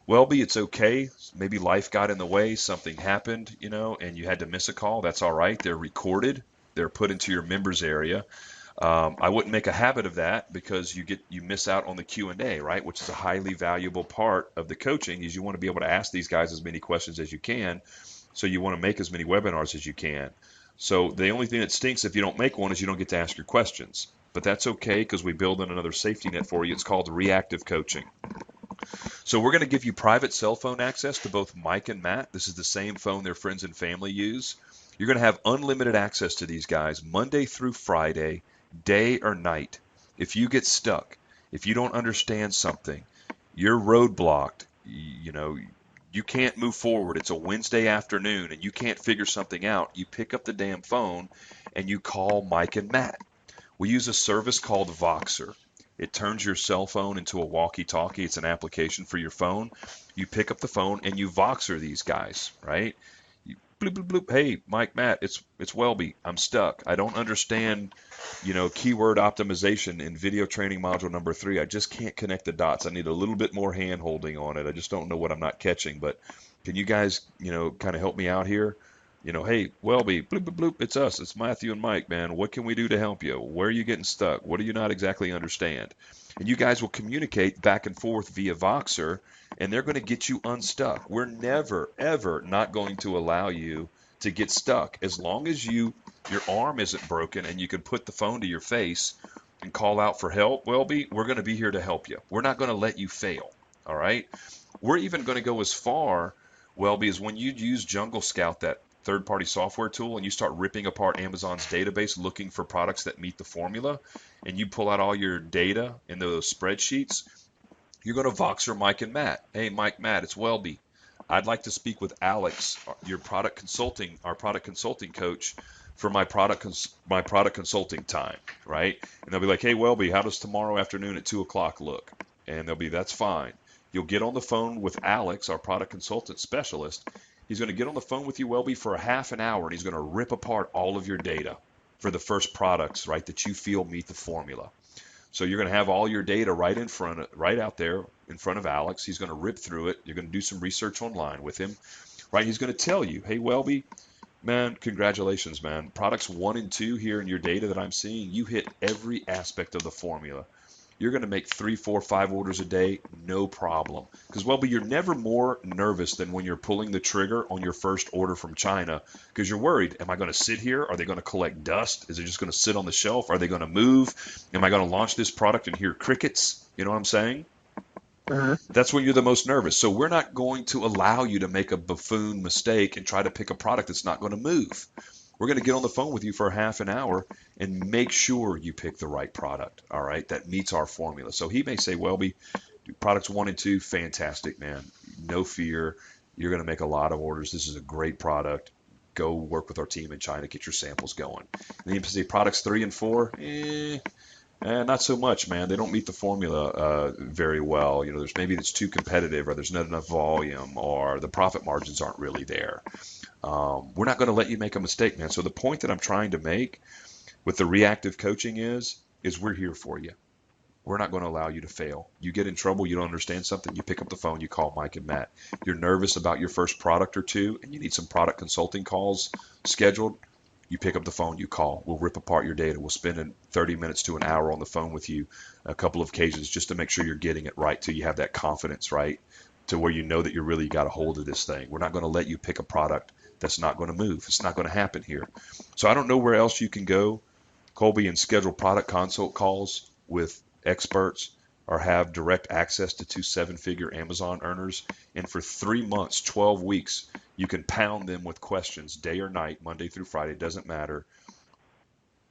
Welby, it's okay. Maybe life got in the way, something happened, and you had to miss a call. That's all right. They're recorded. They're put into your members area. I wouldn't make a habit of that because you miss out on the Q&A, right? Which is a highly valuable part of the coaching. Is you want to be able to ask these guys as many questions as you can. So you want to make as many webinars as you can. So the only thing that stinks if you don't make one is you don't get to ask your questions. But that's okay because we build in another safety net for you. It's called reactive coaching. So we're going to give you private cell phone access to both Mike and Matt. This is the same phone their friends and family use. You're going to have unlimited access to these guys Monday through Friday, day or night. If you get stuck, if you don't understand something, You're roadblocked. You can't move forward. It's a Wednesday afternoon and you can't figure something out. You pick up the damn phone and you call Mike and Matt. We use a service called Voxer. It turns your cell phone into a walkie-talkie. It's an application for your phone. You pick up the phone and you Voxer these guys, right? You bloop bloop bloop. Hey, Mike, Matt, it's Welby. I'm stuck. I don't understand, keyword optimization in video training module number 3. I just can't connect the dots. I need a little bit more hand holding on it. I just don't know what I'm not catching. But can you guys, kind of help me out here? Hey, Welby, bloop, bloop, bloop, it's us. It's Matthew and Mike, man. What can we do to help you? Where are you getting stuck? What do you not exactly understand? And you guys will communicate back and forth via Voxer, and they're going to get you unstuck. We're never, ever not going to allow you to get stuck. As long as your arm isn't broken and you can put the phone to your face and call out for help, Welby, we're going to be here to help you. We're not going to let you fail, all right? We're even going to go as far, Welby, as when you use Jungle Scout, that third-party software tool, and you start ripping apart Amazon's database looking for products that meet the formula, and you pull out all your data in those spreadsheets, you're going to Voxer Mike and Matt. Hey, Mike, Matt, it's Welby. I'd like to speak with Alex, our product consulting coach, for my product consulting time, right? And they'll be like, hey, Welby, how does tomorrow afternoon at 2 o'clock look? And they'll be, that's fine. You'll get on the phone with Alex, our product consultant specialist. He's going to get on the phone with you, Welby, for a half an hour, and he's going to rip apart all of your data for the first products, right, that you feel meet the formula. So you're going to have all your data right out there in front of Alex. He's going to rip through it. You're going to do some research online with him, right? He's going to tell you, hey, Welby, man, congratulations, man. Products 1 and 2 here in your data that I'm seeing, you hit every aspect of the formula. You're going to make 3, 4, 5 orders a day, no problem. Because, Welby, you're never more nervous than when you're pulling the trigger on your first order from China, because you're worried, am I going to sit here? Are they going to collect dust? Is it just going to sit on the shelf? Are they going to move? Am I going to launch this product and hear crickets? You know what I'm saying? That's when you're the most nervous. So we're not going to allow you to make a buffoon mistake and try to pick a product that's not going to move. We're going to get on the phone with you for half an hour and make sure you pick the right product, all right, that meets our formula. So he may say, Welby, products 1 and 2, fantastic, man. No fear. You're going to make a lot of orders. This is a great product. Go work with our team in China. Get your samples going. And then you say products 3 and 4, not so much, man. They don't meet the formula very well. Maybe it's too competitive, or there's not enough volume, or the profit margins aren't really there. We're not going to let you make a mistake, man. So the point that I'm trying to make with the reactive coaching is we're here for you. We're not going to allow you to fail. You get in trouble, you don't understand something, you pick up the phone, you call Mike and Matt. You're nervous about your first product or 2, and you need some product consulting calls scheduled. You pick up the phone, you call. We'll rip apart your data. We'll spend 30 minutes to an hour on the phone with you a couple of occasions just to make sure you're getting it right, till you have that confidence, right, to where you know that you really got a hold of this thing. We're not going to let you pick a product that's not going to move. It's not going to happen here. So I don't know where else you can go, Colby, and schedule product consult calls with experts or have direct access to 2 7-figure Amazon earners. And for 3 months, 12 weeks, you can pound them with questions day or night, Monday through Friday, doesn't matter.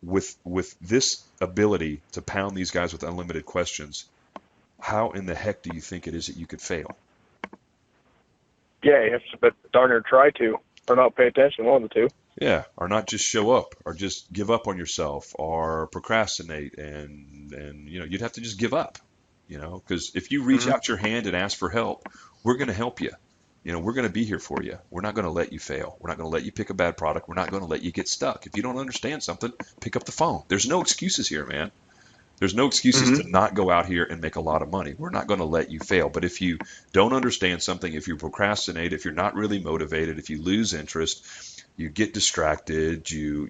With this ability to pound these guys with unlimited questions, how in the heck do you think it is that you could fail? Yeah, you have to darn near try to, or not pay attention, one of the two. Yeah, or not just show up, or just give up on yourself, or procrastinate, and you'd have to just give up, because if you reach out your hand and ask for help, we're going to help you. We're going to be here for you. We're not going to let you fail. We're not going to let you pick a bad product. We're not going to let you get stuck. If you don't understand something, pick up the phone. There's no excuses here, man. There's no excuses to not go out here and make a lot of money. We're not going to let you fail. But if you don't understand something, if you procrastinate, if you're not really motivated, if you lose interest, you get distracted, you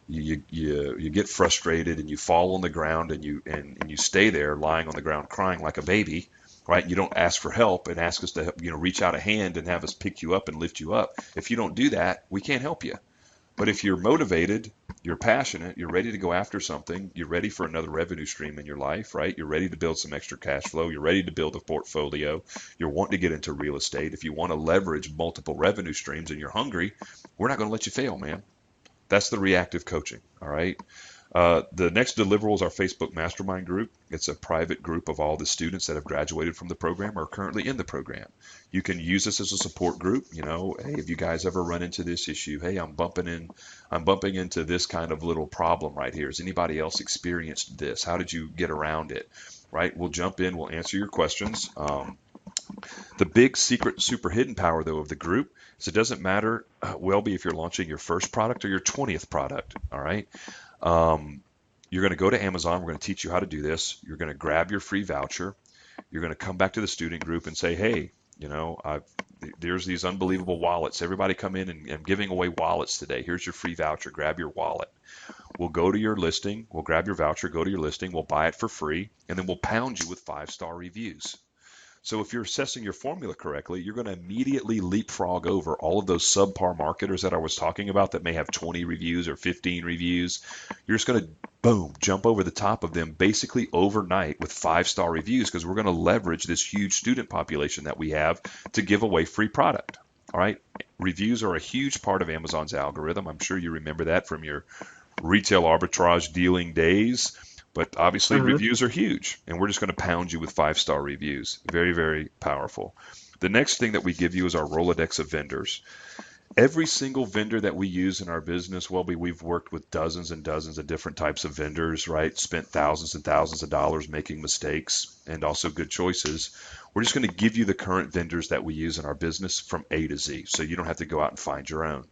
get frustrated, and you fall on the ground, and you stay there lying on the ground crying like a baby, right? You don't ask for help and ask us to reach out a hand and have us pick you up and lift you up. If you don't do that, we can't help you. But if you're motivated, you're passionate, you're ready to go after something, you're ready for another revenue stream in your life, right? You're ready to build some extra cash flow. You're ready to build a portfolio. You're wanting to get into real estate. If you want to leverage multiple revenue streams and you're hungry, we're not going to let you fail, man. That's the reactive coaching, all right? The next deliverable is our Facebook Mastermind group. It's a private group of all the students that have graduated from the program or are currently in the program. You can use this as a support group. You know, hey, if you guys ever run into this issue, hey, I'm bumping into this kind of little problem right here. Has anybody else experienced this? How did you get around it? Right? We'll jump in. We'll answer your questions. The big secret, super hidden power, though, of the group is it doesn't matter, Welby, if you're launching your first product or your 20th product. All right. You're going to go to Amazon. We're going to teach you how to do this. You're going to grab your free voucher. You're going to come back to the student group and say, hey, you know, there's these unbelievable wallets. Everybody come in and I'm giving away wallets today. Here's your free voucher. Grab your wallet. We'll go to your listing. We'll grab your voucher, go to your listing. We'll buy it for free. And then we'll pound you with 5-star reviews. So if you're assessing your formula correctly, you're going to immediately leapfrog over all of those subpar marketers that I was talking about that may have 20 reviews or 15 reviews. You're just going to, boom, jump over the top of them basically overnight with 5-star reviews because we're going to leverage this huge student population that we have to give away free product. All right. Reviews are a huge part of Amazon's algorithm. I'm sure you remember that from your retail arbitrage dealing days. But obviously reviews are huge, and we're just going to pound you with 5-star reviews. Very, very powerful. The next thing that we give you is our Rolodex of vendors. Every single vendor that we use in our business, Welby, we've worked with dozens and dozens of different types of vendors, right? Spent thousands and thousands of dollars making mistakes and also good choices. We're just going to give you the current vendors that we use in our business from A to Z, so you don't have to go out and find your own.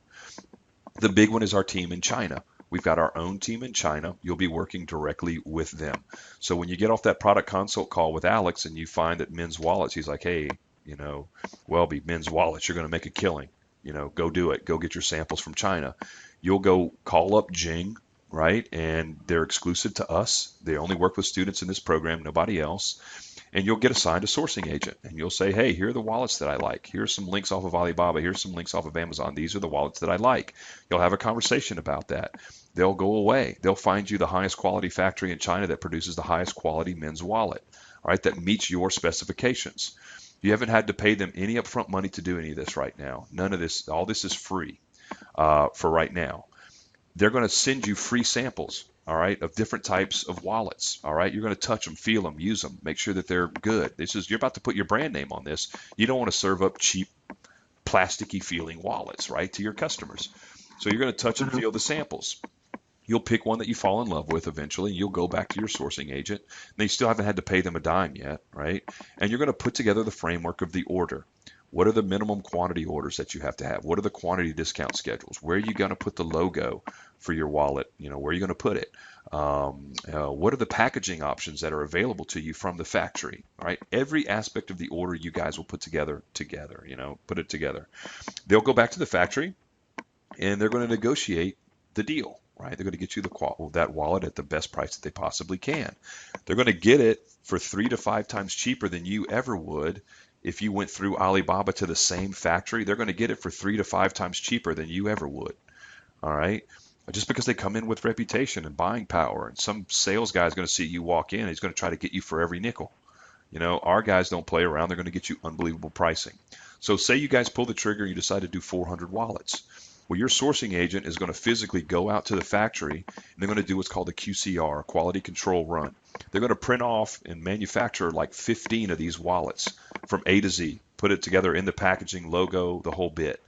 The big one is our team in China. We've got our own team in China. You'll be working directly with them. So when you get off that product consult call with Alex and you find that Men's Wallets, he's like, hey, you know, Welby, Men's Wallets, you're going to make a killing. You know, go do it. Go get your samples from China. You'll go call up Jing, right? And they're exclusive to us. They only work with students in this program, nobody else. And you'll get assigned a sourcing agent. And you'll say, hey, here are the wallets that I like. Here's some links off of Alibaba. Here's some links off of Amazon. These are the wallets that I like. You'll have a conversation about that. They'll go away. They'll find you the highest quality factory in China that produces the highest quality men's wallet, all right, that meets your specifications. You haven't had to pay them any upfront money to do any of this right now. None of this, all this is free for right now. They're going to send you free samples, all right, of different types of wallets, all right? You're going to touch them, feel them, use them, make sure that they're good. This is, you're about to put your brand name on this. You don't want to serve up cheap, plasticky feeling wallets, right, to your customers. So you're going to touch and feel the samples. You'll pick one that you fall in love with eventually. You'll go back to your sourcing agent. They still haven't had to pay them a dime yet, right? And you're going to put together the framework of the order. What are the minimum quantity orders that you have to have? What are the quantity discount schedules? Where are you going to put the logo for your wallet? You know, where are you going to put it? What are the packaging options that are available to you from the factory? All right, every aspect of the order you guys will put together, you know, put it together. They'll go back to the factory and they're going to negotiate the deal. Right? They're going to get you that wallet at the best price that they possibly can. They're going to get it for 3 to 5 times cheaper than you ever would if you went through Alibaba to the same factory. They're going to get it for 3 to 5 times cheaper than you ever would. All right? Just because they come in with reputation and buying power, and some sales guy is going to see you walk in, and he's going to try to get you for every nickel. You know, our guys don't play around. They're going to get you unbelievable pricing. So say you guys pull the trigger and you decide to do 400 wallets. Well, your sourcing agent is going to physically go out to the factory, and they're going to do what's called a QCR, quality control run. They're going to print off and manufacture like 15 of these wallets from A to Z, put it together in the packaging, logo, the whole bit.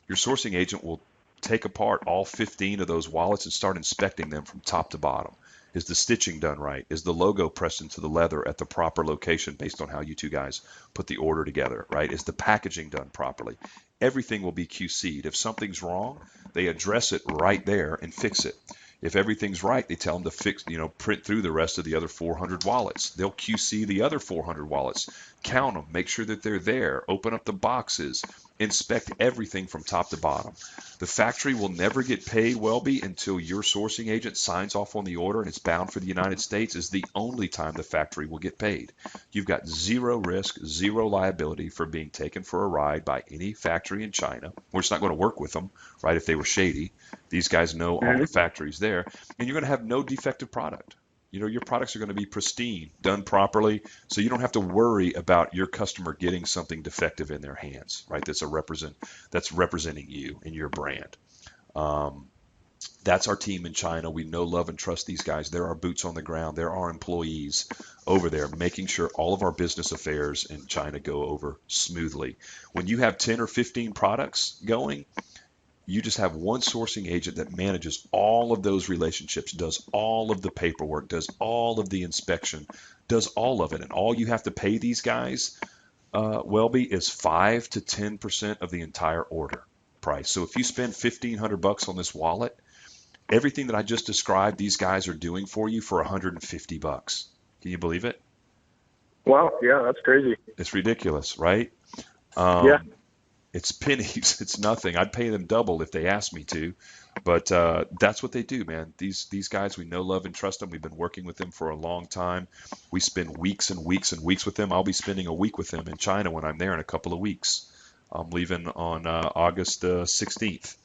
Your sourcing agent will take apart all 15 of those wallets and start inspecting them from top to bottom. Is the stitching done right? Is the logo pressed into the leather at the proper location based on how you two guys put the order together, right? Is the packaging done properly? Everything will be QC'd. If something's wrong, they address it right there and fix it. If everything's right, they tell them to print through the rest of the other 400 wallets. They'll QC the other 400 wallets, count them, make sure that they're there, open up the boxes, inspect everything from top to bottom. The factory will never get paid, Welby, until your sourcing agent signs off on the order and it's bound for the United States is the only time the factory will get paid. You've got zero risk, zero liability for being taken for a ride by any factory in China. We're just not going to work with them, right, if they were shady. These guys know all the factories there, and you're going to have no defective product. You know, your products are going to be pristine, done properly, so you don't have to worry about your customer getting something defective in their hands, right? That's representing you and your brand. That's our team in China. We know, love, and trust these guys. They're our boots on the ground. They're our employees over there, making sure all of our business affairs in China go over smoothly. When you have 10 or 15 products going, you just have one sourcing agent that manages all of those relationships, does all of the paperwork, does all of the inspection, does all of it. And all you have to pay these guys, Welby, is 5 to 10% of the entire order price. So if you spend $1,500 on this wallet, everything that I just described, these guys are doing for you for $150. Can you believe it? Wow. Yeah, that's crazy. It's ridiculous, right? Yeah. It's pennies. It's nothing. I'd pay them double if they asked me to, but that's what they do, man. These guys, we know, love, and trust them. We've been working with them for a long time. We spend weeks and weeks and weeks with them. I'll be spending a week with them in China when I'm there in a couple of weeks. I'm leaving on August 16th.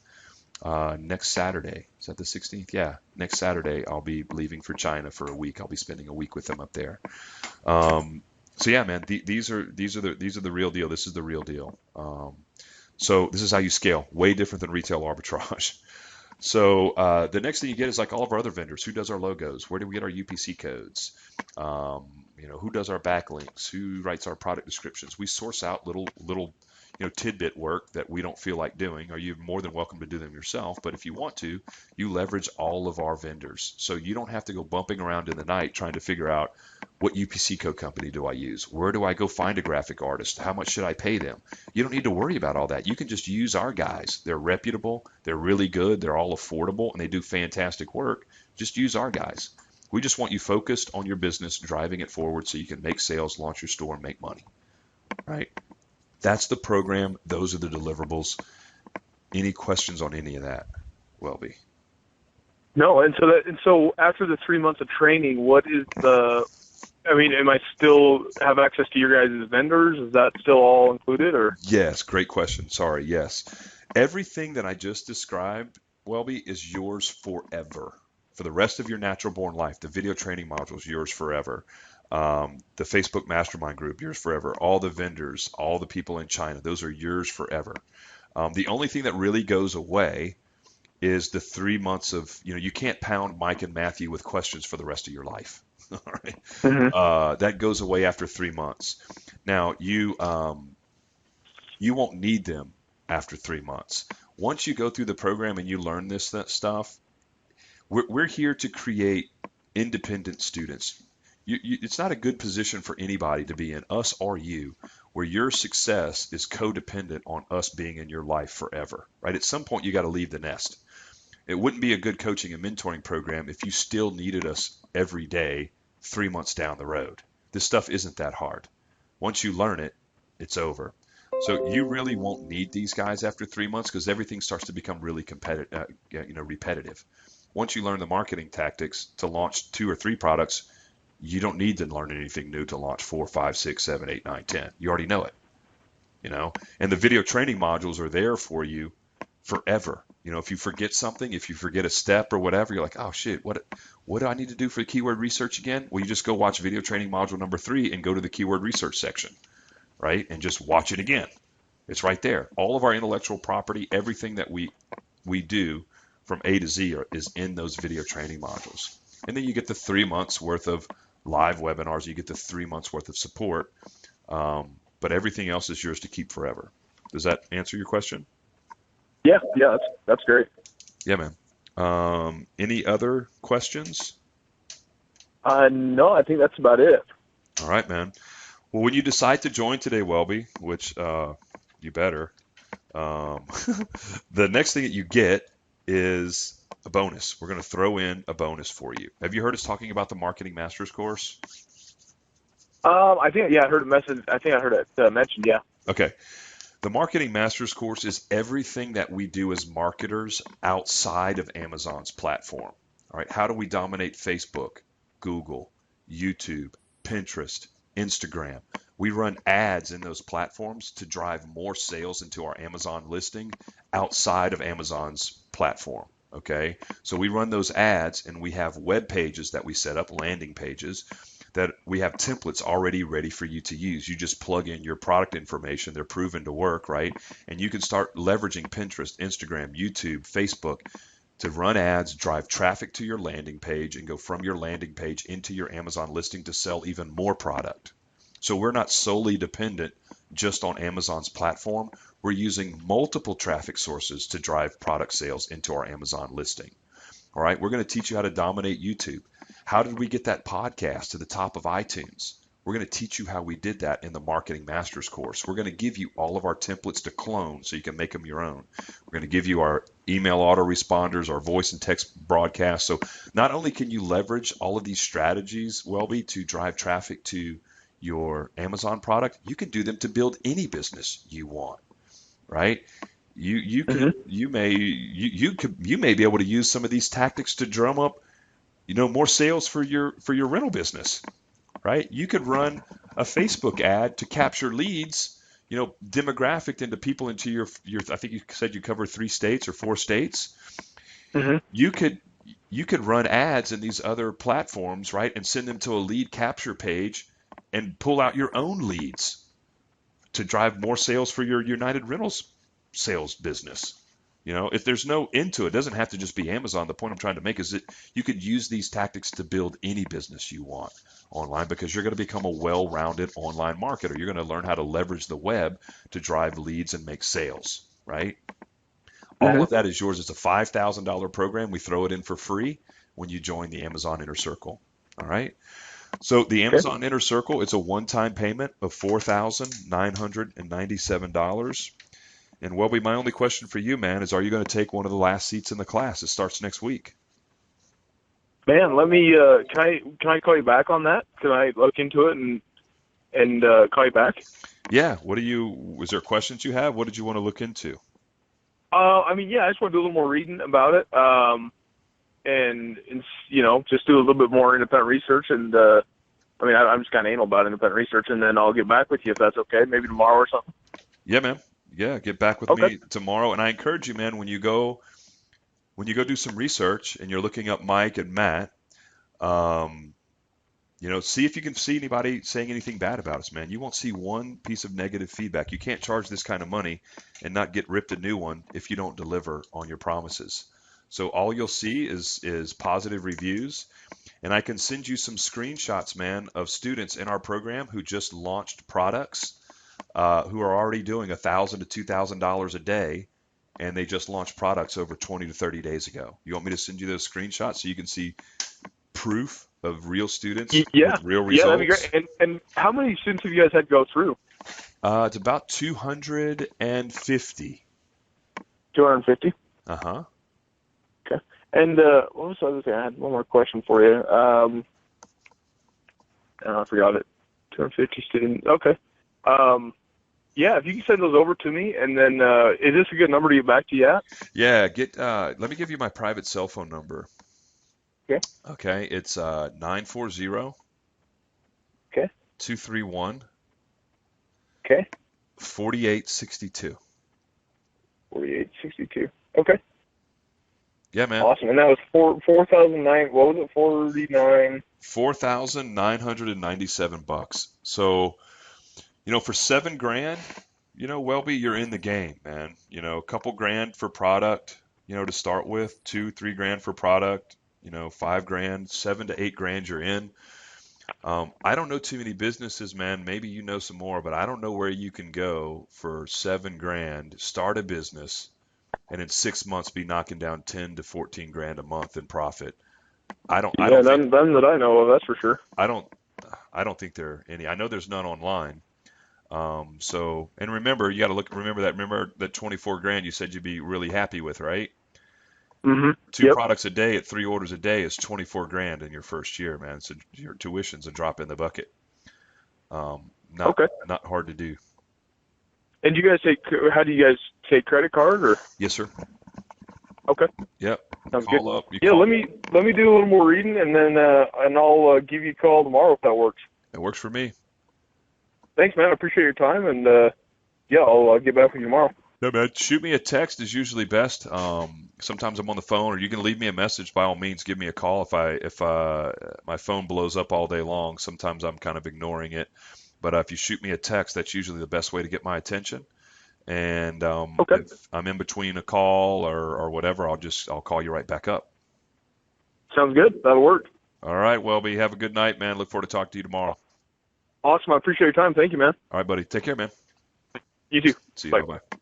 Next Saturday. Is that the 16th? Yeah, next Saturday I'll be leaving for China for a week. I'll be spending a week with them up there. So yeah, man, these are the real deal. This is the real deal. So this is how you scale. Way different than retail arbitrage. So the next thing you get is like all of our other vendors. Who does our logos? Where do we get our UPC codes? Who does our backlinks? Who writes our product descriptions? We source out little tidbit work that we don't feel like doing, or you're more than welcome to do them yourself. But if you want to, you leverage all of our vendors. So you don't have to go bumping around in the night trying to figure out what UPC code company do I use? Where do I go find a graphic artist? How much should I pay them? You don't need to worry about all that. You can just use our guys. They're reputable. They're really good. They're all affordable, and they do fantastic work. Just use our guys. We just want you focused on your business, driving it forward so you can make sales, launch your store, and make money. Right? That's the program. Those are the deliverables. Any questions on any of that, Welby? No, and so after the 3 months of training, what is am I still have access to your guys' vendors? Is that still all included, or? Yes, great question. Sorry, yes. Everything that I just described, Welby, is yours forever. For the rest of your natural born life, the video training modules, yours forever. The Facebook mastermind group, yours forever. All the vendors, all the people in China, those are yours forever. The only thing that really goes away is the 3 months of, you can't pound Mike and Matthew with questions for the rest of your life. All right. Mm-hmm. That goes away after 3 months. Now, you won't need them after 3 months. Once you go through the program and you learn this stuff, we're here to create independent students. It's not a good position for anybody to be in, us or you, where your success is codependent on us being in your life forever, right? At some point, you got to leave the nest. It wouldn't be a good coaching and mentoring program if you still needed us every day 3 months down the road. This stuff isn't that hard. Once you learn it, it's over. So you really won't need these guys after 3 months because everything starts to become really repetitive. Once you learn the marketing tactics to launch 2 or 3 products, you don't need to learn anything new to launch 4, 5, 6, 7, 8, 9, 10. You already know it, And the video training modules are there for you forever. If you forget something, if you forget a step or whatever, you're like, oh shit, what do I need to do for the keyword research again? Well, you just go watch video training module number 3 and go to the keyword research section, right? And just watch it again. It's right there. All of our intellectual property, everything that we do from A to Z is in those video training modules. And then you get the 3 months worth of live webinars. You get the 3 months worth of support. But everything else is yours to keep forever. Does that answer your question? Yeah, that's great. Yeah, man. Any other questions? No, I think that's about it. All right, man. Well, when you decide to join today, Welby, which you better, the next thing that you get is a bonus. We're going to throw in a bonus for you. Have you heard us talking about the Marketing Masters course? I think, I heard a message. I think I heard it mentioned, yeah. Okay. The Marketing Masters course is everything that we do as marketers outside of Amazon's platform. All right. How do we dominate Facebook, Google, YouTube, Pinterest, Instagram? We run ads in those platforms to drive more sales into our Amazon listing outside of Amazon's platform. Okay. So we run those ads and we have web pages that we set up, landing pages, that we have templates already ready for you to use. You just plug in your product information. They're proven to work, right? And you can start leveraging Pinterest, Instagram, YouTube, Facebook, to run ads, drive traffic to your landing page, and go from your landing page into your Amazon listing to sell even more product. So we're not solely dependent just on Amazon's platform. We're using multiple traffic sources to drive product sales into our Amazon listing. All right, we're going to teach you how to dominate YouTube. How did we get that podcast to the top of iTunes? We're going to teach you how we did that in the Marketing Masters course. We're going to give you all of our templates to clone so you can make them your own. We're going to give you our email autoresponders, our voice and text broadcasts. So not only can you leverage all of these strategies, Welby, to drive traffic to your Amazon product, you can do them to build any business you want, right? You may be able to use some of these tactics to drum up, more sales for your rental business, right? You could run a Facebook ad to capture leads, demographic into people into your I think you said you cover 3 states or 4 states. You could run ads in these other platforms, right, and send them to a lead capture page and pull out your own leads to drive more sales for your United Rentals sales business. If there's no end to it, it doesn't have to just be Amazon. The point I'm trying to make is that you could use these tactics to build any business you want online, because you're going to become a well-rounded online marketer. You're going to learn how to leverage the web to drive leads and make sales, right? All of that is yours. It's a $5,000 program. We throw it in for free when you join the Amazon Inner Circle. All right. So the Amazon Inner Circle, it's a one-time payment of $4,997. And Welby, my only question for you, man, is are you going to take one of the last seats in the class? It starts next week. Man, let me. Can I call you back on that? Can I look into it and call you back? Yeah. Was there questions you have? What did you want to look into? I just want to do a little more reading about it. And just do a little bit more independent research. And I'm just kind of anal about independent research, and then I'll get back with you if that's okay. Maybe tomorrow or something. Yeah, man. Yeah, get back with me tomorrow. And I encourage you, man, when you go do some research and you're looking up Mike and Matt, see if you can see anybody saying anything bad about us, man. You won't see one piece of negative feedback. You can't charge this kind of money and not get ripped a new one if you don't deliver on your promises. So all you'll see is positive reviews. And I can send you some screenshots, man, of students in our program who just launched products, who are already doing $1,000 to $2,000 a day, and they just launched products over 20 to 30 days ago. You want me to send you those screenshots so you can see proof of real students with real results? Yeah, that'd be great. And how many students have you guys had to go through? It's about 250. 250? Uh-huh. Okay. And what was the other thing? I had one more question for you. I forgot it. 250 students. Okay. If you can send those over to me, and then is this a good number to get back to you at? Yeah, let me give you my private cell phone number. Okay. Okay, it's 940 Okay. 231 Okay. 4862. 4862. Okay. Yeah, man. Awesome. And that was 4,009. What was it? 49. $4,997. So, for $7,000, Welby, you're in the game, man. A couple grand for product, to start with, $2-3 for product, $5,000, $7,000 to $8,000 you're in. I don't know too many businesses, man. Maybe you know some more, but I don't know where you can go for $7,000, start a business, and in 6 months be knocking down $10,000 to $14,000 a month in profit. None that I know of, that's for sure. I don't think there are any. I know there's none online. And remember, you got to remember that $24,000 you said you'd be really happy with, right? Mm-hmm. Two products a day at 3 orders a day is $24,000 in your first year, man. So your tuition's a drop in the bucket. Not hard to do. And how do you guys take credit card or? Yes, sir. Okay. Yep. Sounds good. Let me do a little more reading, and then and I'll give you a call tomorrow if that works. It works for me. Thanks, man. I appreciate your time, and I'll get back with you tomorrow. No, man. Shoot me a text is usually best. Sometimes I'm on the phone, or you can leave me a message. By all means, give me a call if my phone blows up all day long. Sometimes I'm kind of ignoring it, but if you shoot me a text, that's usually the best way to get my attention. And Okay. if I'm in between a call or whatever, I'll call you right back up. Sounds good. That'll work. All right, Welby, have a good night, man. Look forward to talking to you tomorrow. Awesome. I appreciate your time. Thank you, man. All right, buddy. Take care, man. You too. See you. Bye. Bye-bye.